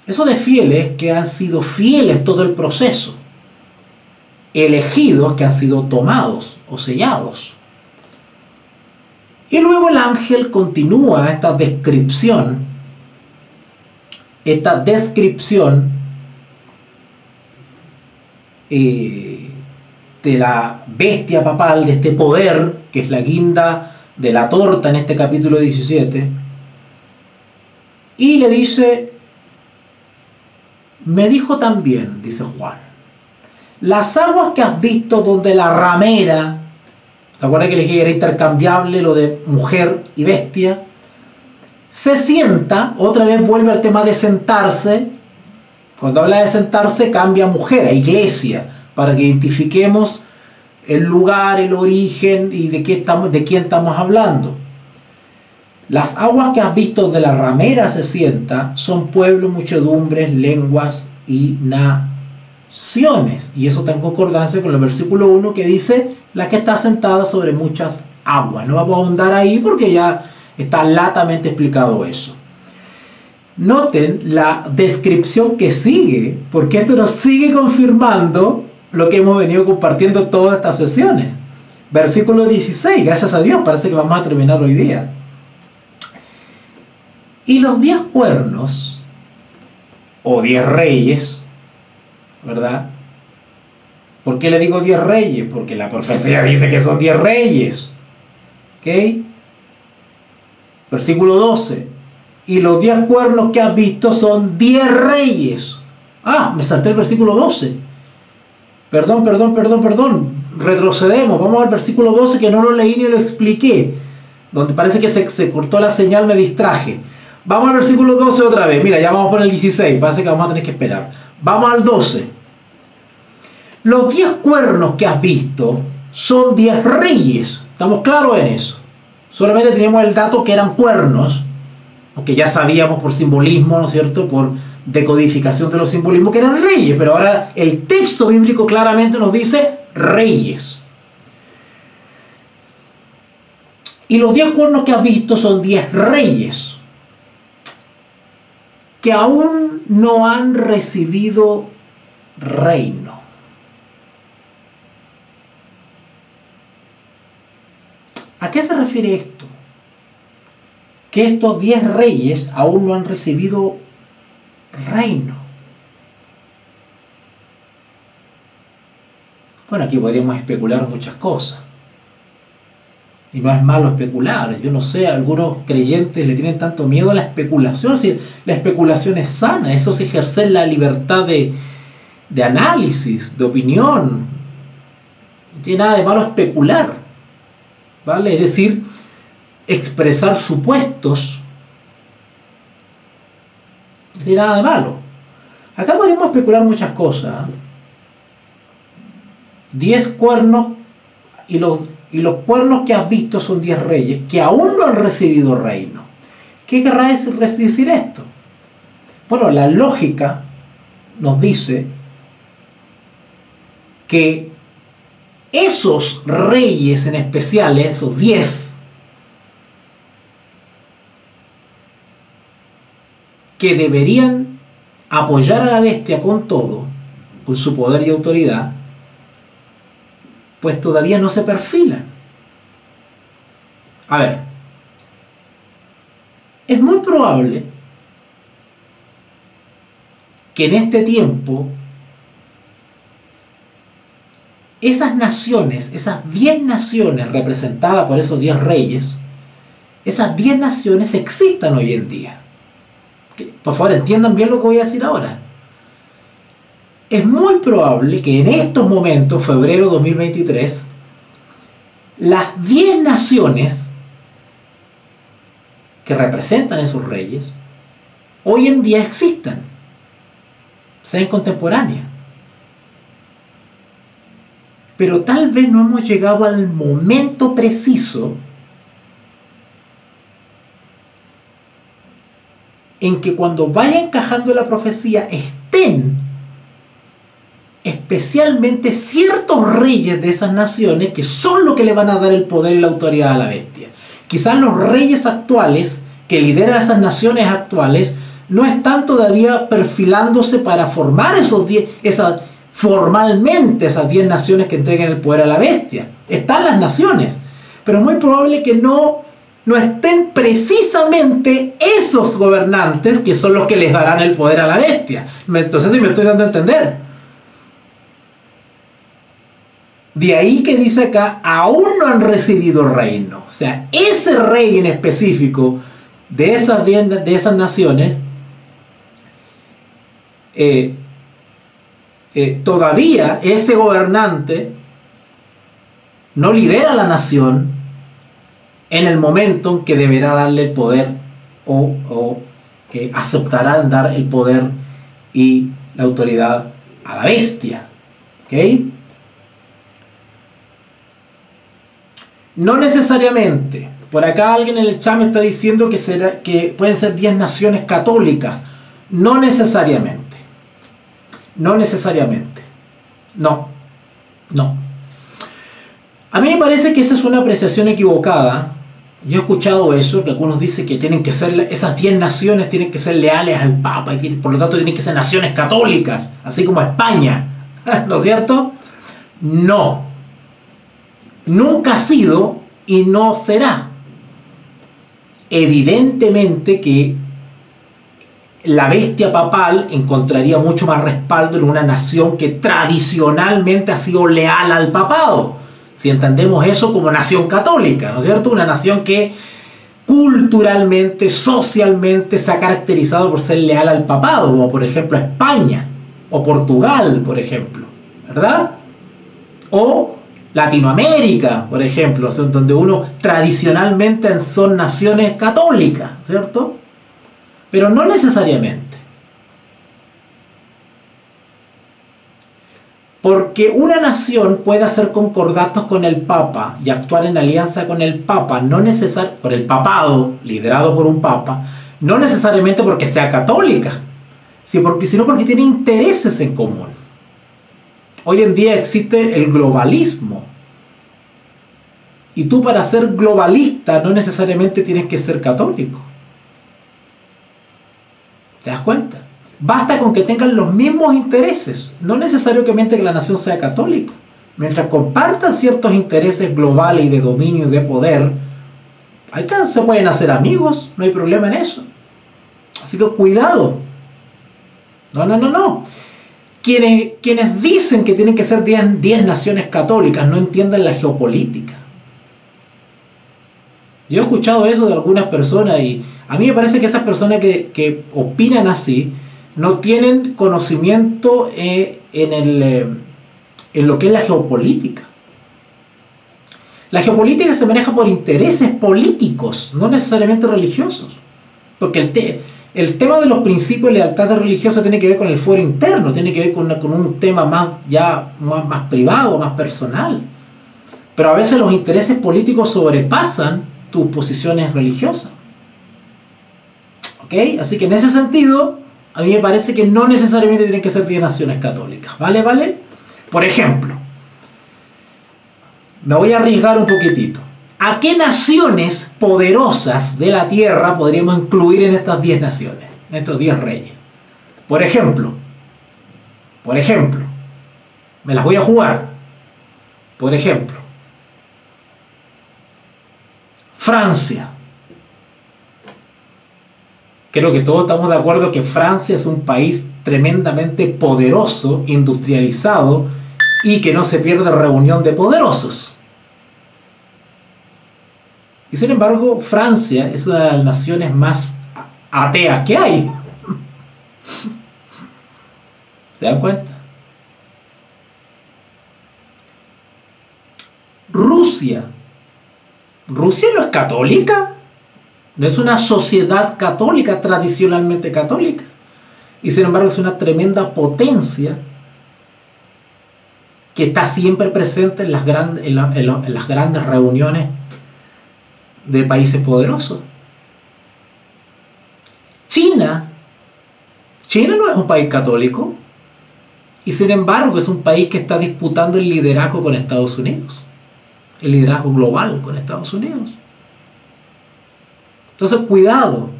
Eso de fieles, que han sido fieles todo el proceso. Elegidos, que han sido tomados o sellados. Y luego el ángel continúa esta descripción esta descripción de la bestia papal, de este poder, que es la guinda de la torta en este capítulo 17, y le dice, me dijo también, dice Juan, las aguas que has visto donde la ramera, ¿se acuerdan que le dije que era intercambiable lo de mujer y bestia? Se sienta, otra vez vuelve al tema de sentarse. Cuando habla de sentarse cambia a mujer, a iglesia, para que identifiquemos el lugar, el origen y de quién estamos hablando. Las aguas que has visto donde la ramera se sienta son pueblos, muchedumbres, lenguas y naciones. Y eso está en concordancia con el versículo 1 que dice, la que está sentada sobre muchas aguas. No vamos a ahondar ahí porque ya está latamente explicado eso. Noten la descripción que sigue, porque esto nos sigue confirmando lo que hemos venido compartiendo todas estas sesiones. Versículo 16, gracias a Dios, parece que vamos a terminar hoy día. Y los 10 cuernos, o 10 reyes, ¿verdad? ¿Por qué le digo 10 reyes? Porque la profecía dice que son 10 reyes. ¿Ok? Versículo 12. Y los 10 cuernos que has visto son 10 reyes. Ah, me salté el versículo 12. Perdón. Retrocedemos. Vamos al versículo 12 que no lo leí ni lo expliqué. Donde parece que se cortó la señal, me distraje. Vamos al versículo 12 otra vez. Mira, ya vamos por el 16. Parece que vamos a tener que esperar. Vamos al 12. Los 10 cuernos que has visto son 10 reyes. ¿Estamos claros en eso? Solamente teníamos el dato que eran cuernos, aunque ya sabíamos por simbolismo, ¿no es cierto?, por decodificación de los simbolismos, que eran reyes, pero ahora el texto bíblico claramente nos dice reyes. Y los 10 cuernos que has visto son 10 reyes que aún no han recibido reino. ¿A qué se refiere esto? Que estos 10 reyes aún no han recibido reino. Bueno, aquí podríamos especular muchas cosas. Y no es malo especular. Yo no sé, algunos creyentes le tienen tanto miedo a la especulación. Si la especulación es sana, eso es ejercer la libertad de análisis, de opinión. No tiene nada de malo especular, ¿vale? Es decir, expresar supuestos. No tiene nada de malo. Acá podríamos especular muchas cosas. 10 cuernos y los cuernos que has visto son 10 reyes que aún no han recibido reino. ¿Qué querrá decir esto? Bueno, la lógica nos dice que esos reyes en especial, esos 10, que deberían apoyar a la bestia con todo, con su poder y autoridad, pues todavía no se perfilan. A ver, es muy probable que en este tiempo esas naciones, esas 10 naciones representadas por esos 10 reyes, esas 10 naciones existan hoy en día. Por favor, entiendan bien lo que voy a decir ahora. Es muy probable que en estos momentos, febrero 2023, las 10 naciones que representan esos reyes, hoy en día existan, sean contemporáneas. Pero tal vez no hemos llegado al momento preciso en que cuando vaya encajando la profecía estén especialmente ciertos reyes de esas naciones que son los que le van a dar el poder y la autoridad a la bestia. Quizás los reyes actuales que lideran esas naciones actuales no están todavía perfilándose para formar formalmente esas 10 naciones que entreguen el poder a la bestia. Están las naciones, pero es muy probable que no no estén precisamente esos gobernantes que son los que les darán el poder a la bestia. Entonces, si me estoy dando a entender. De ahí que dice acá, aún no han recibido reino. O sea, ese rey en específico de esas naciones, todavía ese gobernante no lidera la nación en el momento en que deberá darle el poder o aceptarán dar el poder y la autoridad a la bestia. ¿Ok? No necesariamente. Por acá alguien en el chat me está diciendo que pueden ser 10 naciones católicas. No necesariamente. No necesariamente. No. A mí me parece que esa es una apreciación equivocada. Yo he escuchado eso, que algunos dicen que tienen que ser, esas 10 naciones tienen que ser leales al Papa y por lo tanto tienen que ser naciones católicas, así como España. ¿No es cierto? No. Nunca ha sido y no será. Evidentemente que la bestia papal encontraría mucho más respaldo en una nación que tradicionalmente ha sido leal al papado. Si entendemos eso como nación católica, ¿no es cierto? Una nación que culturalmente, socialmente se ha caracterizado por ser leal al papado, como por ejemplo España o Portugal, por ejemplo, ¿verdad? O Latinoamérica, por ejemplo, donde uno tradicionalmente son naciones católicas, ¿cierto? Pero no necesariamente. Porque una nación puede hacer concordatos con el Papa y actuar en alianza con el Papa, no por el papado, liderado por un Papa, no necesariamente porque sea católica, sino porque tiene intereses en común. Hoy en día existe el globalismo. Y tú, para ser globalista, no necesariamente tienes que ser católico. ¿Te das cuenta? Basta con que tengan los mismos intereses. No necesariamente que la nación sea católica. Mientras compartan ciertos intereses globales y de dominio y de poder, se pueden hacer amigos, no hay problema en eso. Así que cuidado. No. Quienes dicen que tienen que ser 10 naciones católicas no entienden la geopolítica. Yo he escuchado eso de algunas personas y a mí me parece que esas personas que opinan así no tienen conocimiento en lo que es la geopolítica. La geopolítica se maneja por intereses políticos, no necesariamente religiosos. Porque el tema de los principios de lealtad religiosa tiene que ver con el fuero interno, tiene que ver con un tema más privado, más personal. Pero a veces los intereses políticos sobrepasan tus posiciones religiosas. ¿Ok? Así que en ese sentido, a mí me parece que no necesariamente tienen que ser 10 naciones católicas. ¿Vale? Por ejemplo, me voy a arriesgar un poquitito. ¿A qué naciones poderosas de la tierra podríamos incluir en estas 10 naciones? En estos 10 reyes. Por ejemplo, me las voy a jugar. Por ejemplo, Francia. Creo que todos estamos de acuerdo que Francia es un país tremendamente poderoso, industrializado y que no se pierde reunión de poderosos. Y sin embargo, Francia es una de las naciones más ateas que hay. ¿Se dan cuenta? Rusia no es católica. No es una sociedad católica, tradicionalmente católica. Y sin embargo es una tremenda potencia que está siempre presente en las grandes reuniones de países poderosos. China no es un país católico y sin embargo es un país que está disputando el liderazgo con Estados Unidos, el liderazgo global con Estados Unidos. Entonces, cuidado.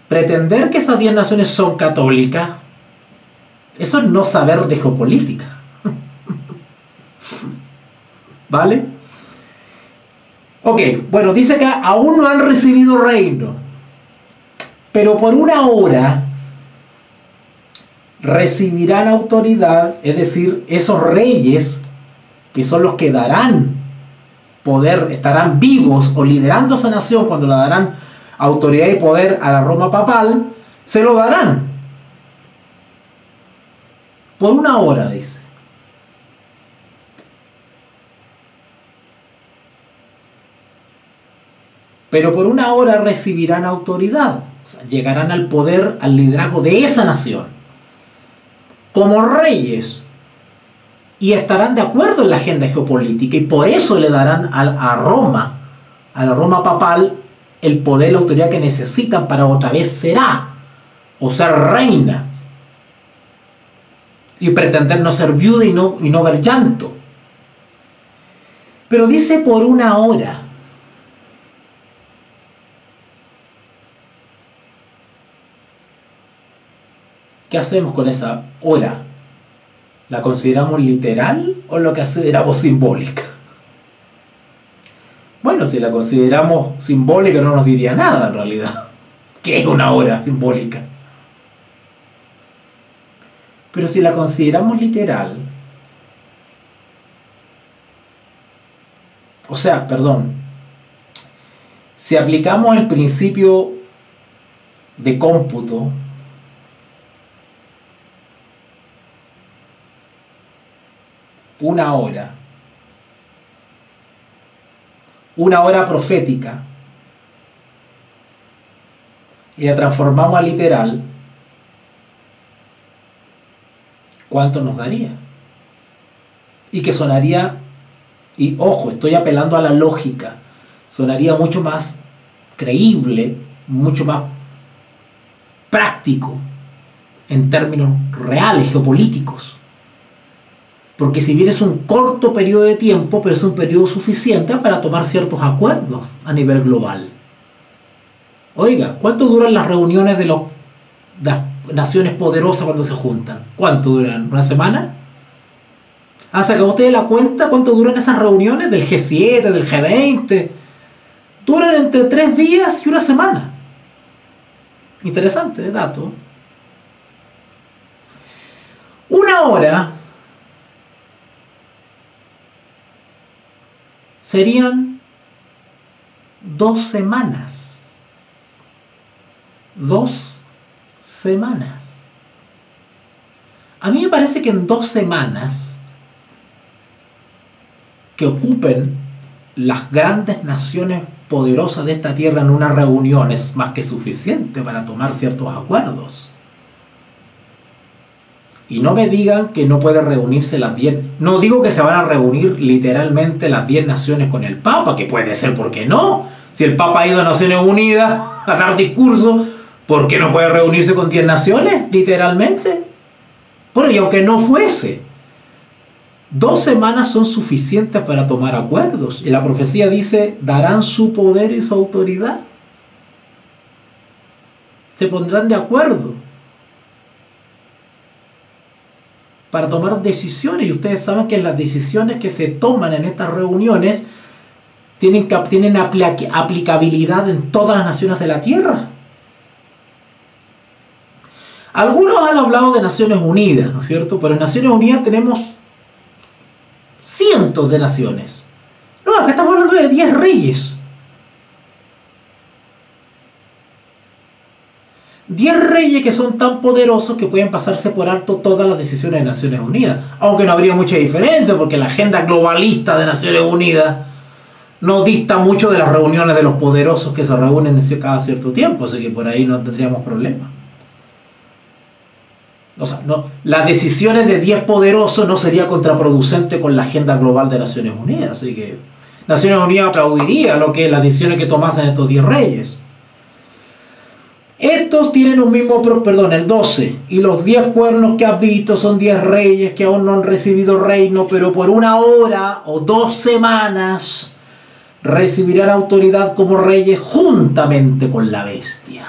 Pretender que esas 10 naciones son católicas, eso es no saber de geopolítica. ¿Vale? Ok, bueno, dice que aún no han recibido reino, pero por una hora recibirán autoridad, es decir, esos reyes que son los que darán poder, estarán vivos o liderando esa nación cuando le darán autoridad y poder a la Roma papal, se lo darán. Por una hora, dice. Pero por una hora recibirán autoridad. O sea, llegarán al poder, al liderazgo de esa nación. Como reyes. Y estarán de acuerdo en la agenda geopolítica. Y por eso le darán a Roma, a la Roma papal, el poder y la autoridad que necesitan para otra vez será. O ser reina. Y pretender no ser viuda y no ver llanto. Pero dice por una hora. ¿Qué hacemos con esa hora? ¿La consideramos literal o lo consideramos simbólica? Bueno, si la consideramos simbólica no nos diría nada en realidad. ¿Qué es una hora simbólica? Pero si la consideramos literal, o sea, perdón, si aplicamos el principio de cómputo, una hora profética, y la transformamos a literal, ¿cuánto nos daría? Y que sonaría, y ojo, estoy apelando a la lógica, sonaría mucho más creíble, mucho más práctico en términos reales, geopolíticos. Porque si bien es un corto periodo de tiempo, pero es un periodo suficiente para tomar ciertos acuerdos a nivel global. Oiga, ¿cuánto duran las reuniones de las naciones poderosas cuando se juntan? ¿Cuánto duran? ¿Una semana? ¿Han sacado ustedes la cuenta cuánto duran esas reuniones del G7, del G20? Duran entre 3 días y una semana. Interesante dato. Una hora serían 2 semanas. 2 semanas. A mí me parece que en 2 semanas que ocupen las grandes naciones poderosas de esta tierra en una reunión es más que suficiente para tomar ciertos acuerdos. Y no me digan que no pueden reunirse las 10. No digo que se van a reunir literalmente las 10 naciones con el Papa, que puede ser, ¿por qué no? Si el Papa ha ido a Naciones Unidas a dar discurso, ¿por qué no puede reunirse con 10 naciones, literalmente? Bueno, y aunque no fuese, 2 semanas son suficientes para tomar acuerdos. Y la profecía dice, darán su poder y su autoridad. Se pondrán de acuerdo para tomar decisiones, y ustedes saben que las decisiones que se toman en estas reuniones tienen aplicabilidad en todas las naciones de la tierra. Algunos han hablado de Naciones Unidas, ¿no es cierto? Pero en Naciones Unidas tenemos cientos de naciones. No, acá estamos hablando de 10 reyes. 10 reyes que son tan poderosos que pueden pasarse por alto todas las decisiones de Naciones Unidas. Aunque no habría mucha diferencia, porque la agenda globalista de Naciones Unidas no dista mucho de las reuniones de los poderosos que se reúnen cada cierto tiempo, así que por ahí no tendríamos problema. O sea, no, las decisiones de 10 poderosos no sería contraproducente con la agenda global de Naciones Unidas, así que Naciones Unidas aplaudiría lo que las decisiones que tomasen estos 10 reyes. Estos tienen un mismo, el 12, y los 10 cuernos que has visto son 10 reyes que aún no han recibido reino, pero por una hora o 2 semanas recibirán autoridad como reyes juntamente con la bestia.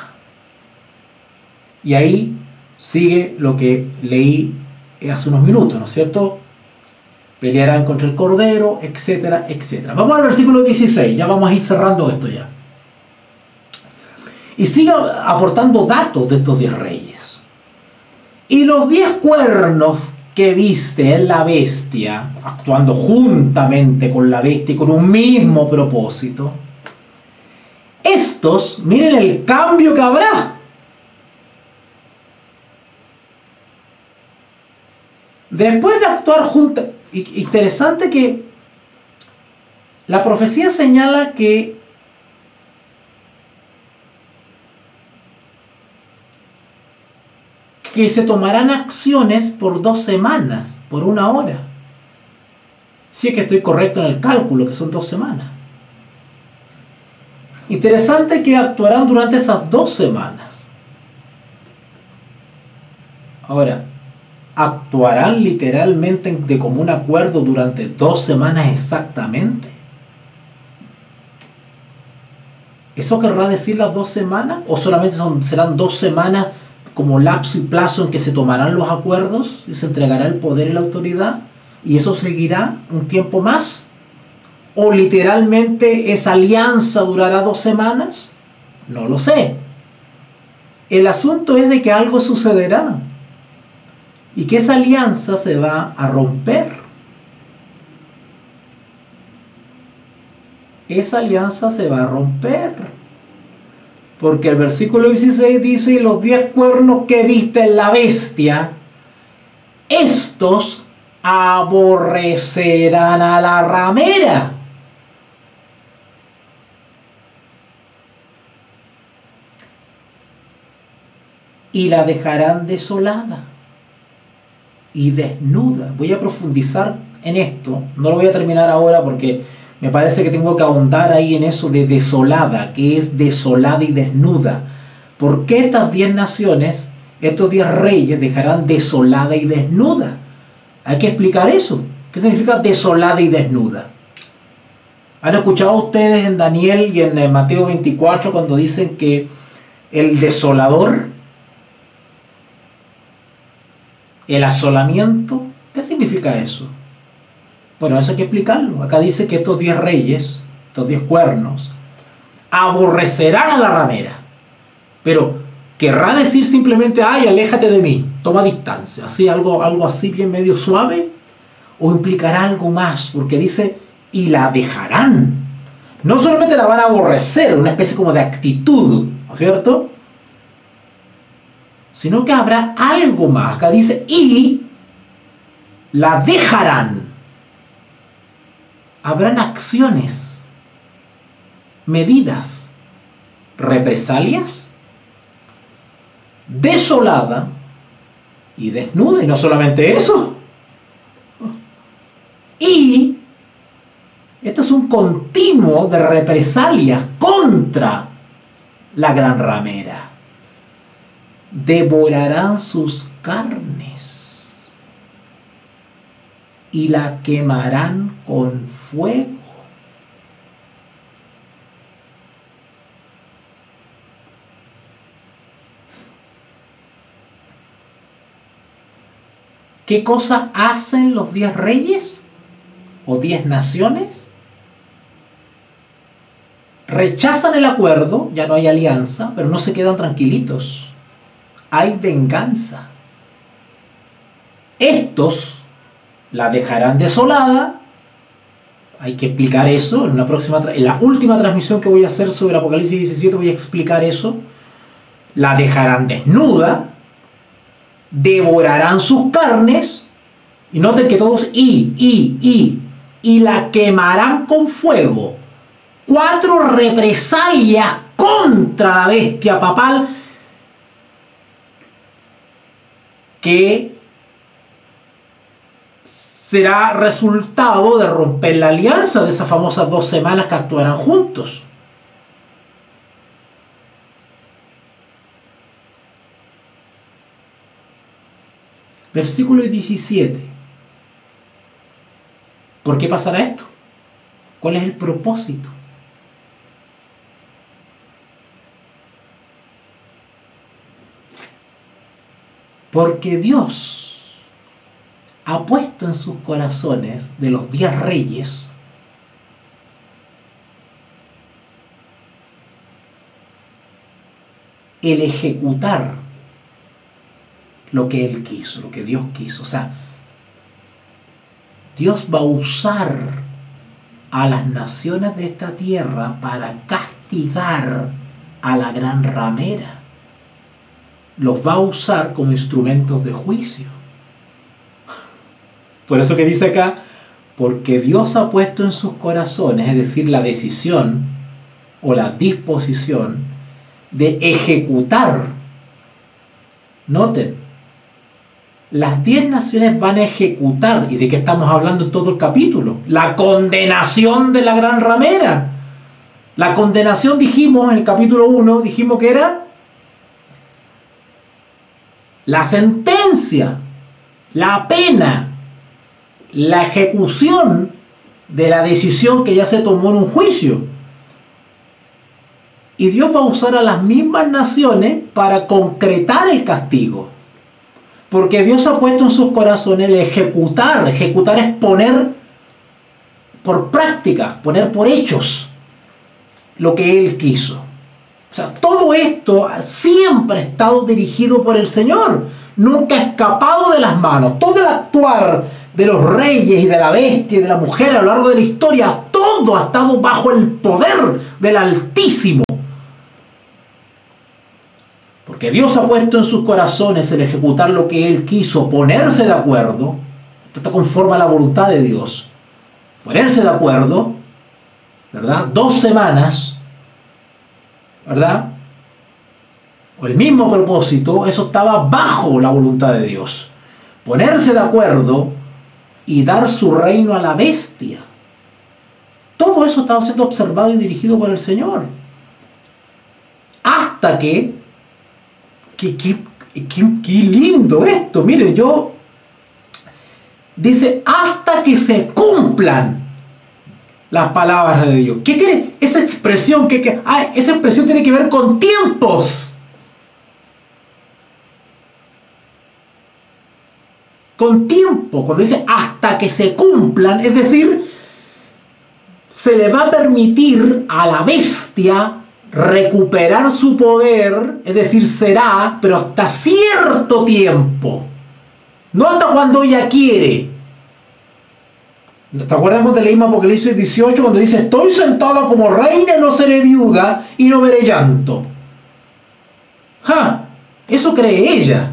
Y ahí sigue lo que leí hace unos minutos, ¿no es cierto? Pelearán contra el Cordero, etcétera, etcétera. Vamos al versículo 16, ya vamos a ir cerrando esto ya. Y sigue aportando datos de estos 10 reyes. Y los 10 cuernos que viste en la bestia, actuando juntamente con la bestia y con un mismo propósito, estos, miren el cambio que habrá. Después de actuar juntos, interesante que la profecía señala que se tomarán acciones por 2 semanas, por 1 hora. Si es que estoy correcto en el cálculo, que son 2 semanas. Interesante que actuarán durante esas 2 semanas. Ahora, ¿actuarán literalmente de común acuerdo durante 2 semanas exactamente? ¿Eso querrá decir las 2 semanas? ¿O solamente serán 2 semanas como lapso y plazo en que se tomarán los acuerdos y se entregará el poder y la autoridad? ¿Y eso seguirá un tiempo más? ¿O literalmente esa alianza durará 2 semanas? No lo sé. El asunto es de que algo sucederá y que esa alianza se va a romper. Esa alianza se va a romper. Porque el versículo 16 dice: y los 10 cuernos que viste en la bestia, estos aborrecerán a la ramera. Y la dejarán desolada y desnuda. Voy a profundizar en esto. No lo voy a terminar ahora porque me parece que tengo que ahondar ahí en eso de desolada, que es desolada y desnuda. ¿Por qué estas 10 naciones, estos 10 reyes, dejarán desolada y desnuda? Hay que explicar eso. ¿Qué significa desolada y desnuda? ¿Han escuchado ustedes en Daniel y en Mateo 24 cuando dicen que el desolador, el asolamiento? ¿Qué significa eso? Bueno, eso hay que explicarlo. Acá dice que estos 10 reyes, estos 10 cuernos, aborrecerán a la ramera. Pero, ¿querrá decir simplemente, ay, aléjate de mí, toma distancia? ¿Así, algo así bien medio suave? ¿O implicará algo más? Porque dice, y la dejarán. No solamente la van a aborrecer, una especie como de actitud, ¿no es cierto? Sino que habrá algo más. Acá dice, y la dejarán. Habrán acciones, medidas, represalias, desolada y desnuda. Y no solamente eso. Y esto es un continuo de represalias contra la gran ramera. Devorarán sus carnes y la quemarán con fuego. ¿Qué cosa hacen los 10 reyes o 10 naciones? Rechazan el acuerdo, ya no hay alianza, pero no se quedan tranquilitos. Hay venganza. Estos la dejarán desolada. Hay que explicar eso en la última transmisión que voy a hacer sobre Apocalipsis 17 voy a explicar eso. La dejarán desnuda, devorarán sus carnes, y noten que todos y la quemarán con fuego. 4 represalias contra la bestia papal que será resultado de romper la alianza de esas famosas 2 semanas que actuarán juntos. Versículo 17. ¿Por qué pasará esto? ¿Cuál es el propósito? Porque Dios ha puesto en sus corazones de los 10 reyes el ejecutar lo que Él quiso, lo que Dios quiso. O sea, Dios va a usar a las naciones de esta tierra para castigar a la gran ramera. Los va a usar como instrumentos de juicio. Por eso que dice acá, porque Dios ha puesto en sus corazones, es decir, la decisión o la disposición de ejecutar. Noten, las 10 naciones van a ejecutar. ¿Y de qué estamos hablando en todo el capítulo? La condenación de la gran ramera. La condenación, dijimos en el capítulo 1, dijimos que era la sentencia, la pena, la ejecución de la decisión que ya se tomó en un juicio. Y Dios va a usar a las mismas naciones para concretar el castigo. Porque Dios ha puesto en sus corazones el ejecutar. Ejecutar es poner por práctica, poner por hechos lo que Él quiso. O sea, todo esto siempre ha estado dirigido por el Señor. Nunca ha escapado de las manos. Todo el actuar de los reyes y de la bestia y de la mujer a lo largo de la historia, todo ha estado bajo el poder del Altísimo. Porque Dios ha puesto en sus corazones el ejecutar lo que Él quiso, ponerse de acuerdo, está conforme a la voluntad de Dios, ponerse de acuerdo, ¿verdad? 2 semanas, ¿verdad? O el mismo propósito, eso estaba bajo la voluntad de Dios. Ponerse de acuerdo y dar su reino a la bestia. Todo eso estaba siendo observado y dirigido por el Señor. Hasta que qué lindo esto. Miren, dice, hasta que se cumplan las palabras de Dios. ¿Qué quiere? Esa expresión, esa expresión tiene que ver con tiempos. Con tiempo. Cuando dice hasta que se cumplan, es decir, se le va a permitir a la bestia recuperar su poder, es decir, será, pero hasta cierto tiempo, no hasta cuando ella quiere. ¿Te acuerdas cuando leímos Apocalipsis 18 cuando dice, estoy sentada como reina y no seré viuda y no veré llanto? Eso cree ella.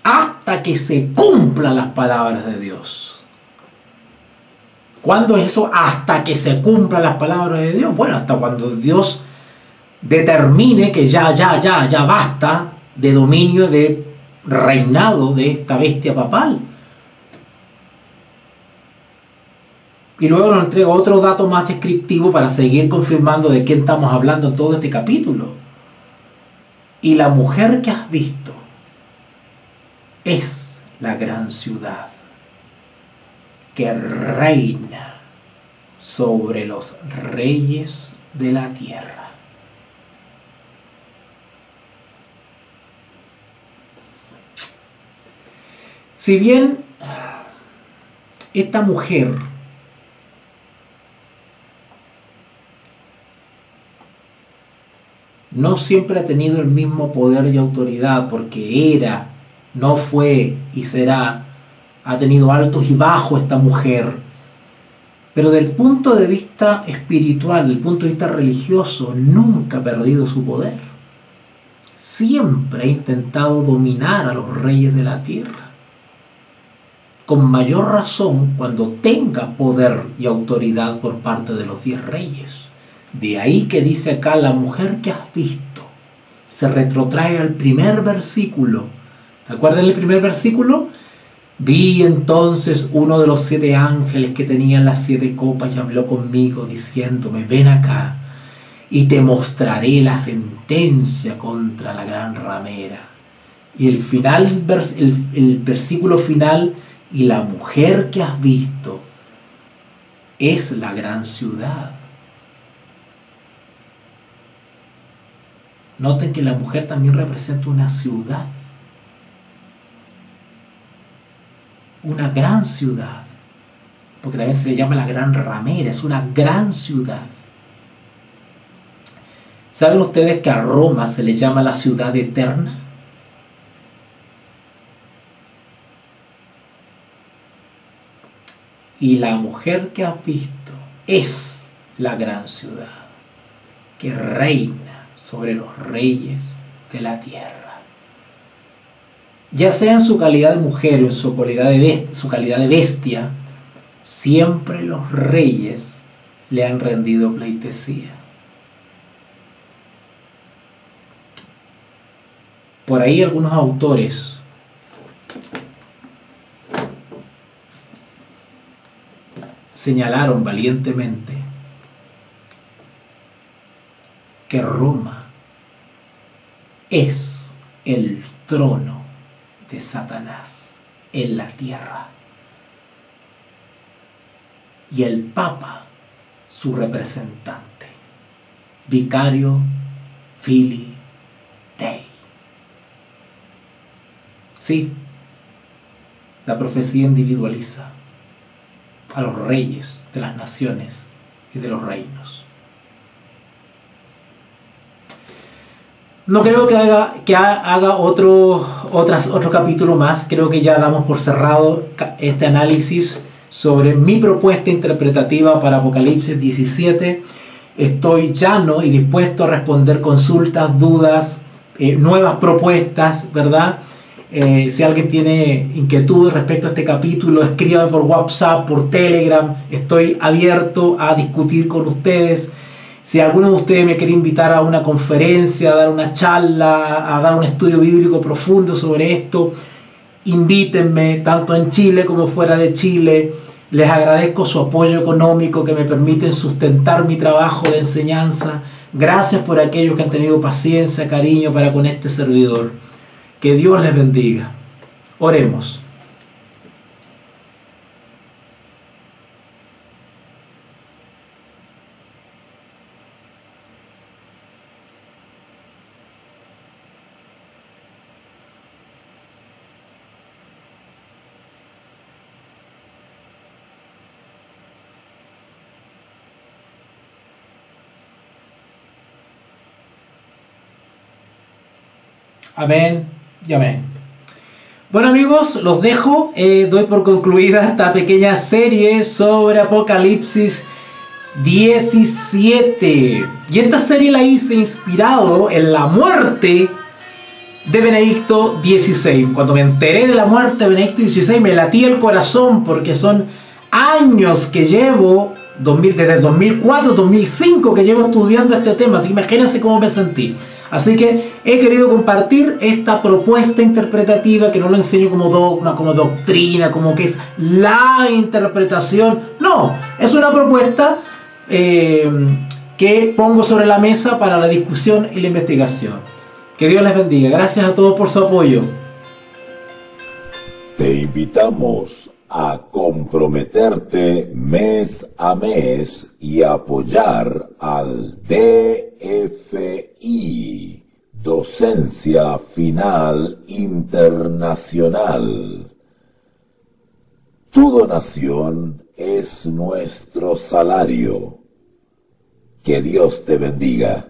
Hasta que se cumplan las palabras de Dios. ¿Cuándo es eso? Hasta que se cumplan las palabras de Dios. Bueno, hasta cuando Dios determine que ya basta de dominio, de reinado de esta bestia papal. Y luego nos entrega otro dato más descriptivo para seguir confirmando de quién estamos hablando en todo este capítulo. Y la mujer que has visto es la gran ciudad que reina sobre los reyes de la tierra. Si bien esta mujer no siempre ha tenido el mismo poder y autoridad, porque era, no fue y será, ha tenido altos y bajos esta mujer, pero del punto de vista espiritual, del punto de vista religioso, nunca ha perdido su poder. Siempre ha intentado dominar a los reyes de la tierra. Con mayor razón cuando tenga poder y autoridad por parte de los 10 reyes. De ahí que dice acá, la mujer que has visto, se retrotrae al primer versículo. ¿Te acuerdas del primer versículo? Vi entonces uno de los 7 ángeles que tenían las 7 copas y habló conmigo diciéndome, ven acá y te mostraré la sentencia contra la gran ramera. Y el final, el versículo final, y la mujer que has visto es la gran ciudad. Noten que la mujer también representa una ciudad, una gran ciudad, porque también se le llama la gran ramera, es una gran ciudad. ¿Saben ustedes que a Roma se le llama la ciudad eterna? Y la mujer que has visto es la gran ciudad que reina sobre los reyes de la tierra. Ya sea en su calidad de mujer o en su calidad de bestia, siempre los reyes le han rendido pleitesía. Por ahí algunos autores señalaron valientemente que Roma es el trono de Satanás en la tierra y el Papa su representante, Vicario Filii Dei. Sí, la profecía individualiza a los reyes de las naciones y de los reinos. No creo que haga otro capítulo más. Creo que ya damos por cerrado este análisis sobre mi propuesta interpretativa para Apocalipsis 17. Estoy llano y dispuesto a responder consultas, dudas, nuevas propuestas, ¿verdad? Si alguien tiene inquietudes respecto a este capítulo, escríbame por WhatsApp, por Telegram. Estoy abierto a discutir con ustedes. Si alguno de ustedes me quiere invitar a una conferencia, a dar una charla, a dar un estudio bíblico profundo sobre esto, invítenme, tanto en Chile como fuera de Chile. Les agradezco su apoyo económico que me permiten sustentar mi trabajo de enseñanza. Gracias por aquellos que han tenido paciencia, cariño para con este servidor. Que Dios les bendiga. Oremos. Amén y amén. Bueno amigos, los dejo. Doy por concluida esta pequeña serie sobre Apocalipsis 17. Y esta serie la hice inspirado en la muerte de Benedicto XVI. Cuando me enteré de la muerte de Benedicto XVI me latía el corazón, porque son años que llevo, desde el 2004, 2005 que llevo estudiando este tema. Así que imagínense cómo me sentí. Así que he querido compartir esta propuesta interpretativa, que no lo enseño como dogma, como doctrina, como que es la interpretación. No, es una propuesta que pongo sobre la mesa para la discusión y la investigación. Que Dios les bendiga. Gracias a todos por su apoyo. Te invitamos a comprometerte mes a mes y apoyar al DFI, Docencia Final Internacional. Tu donación es nuestro salario. Que Dios te bendiga.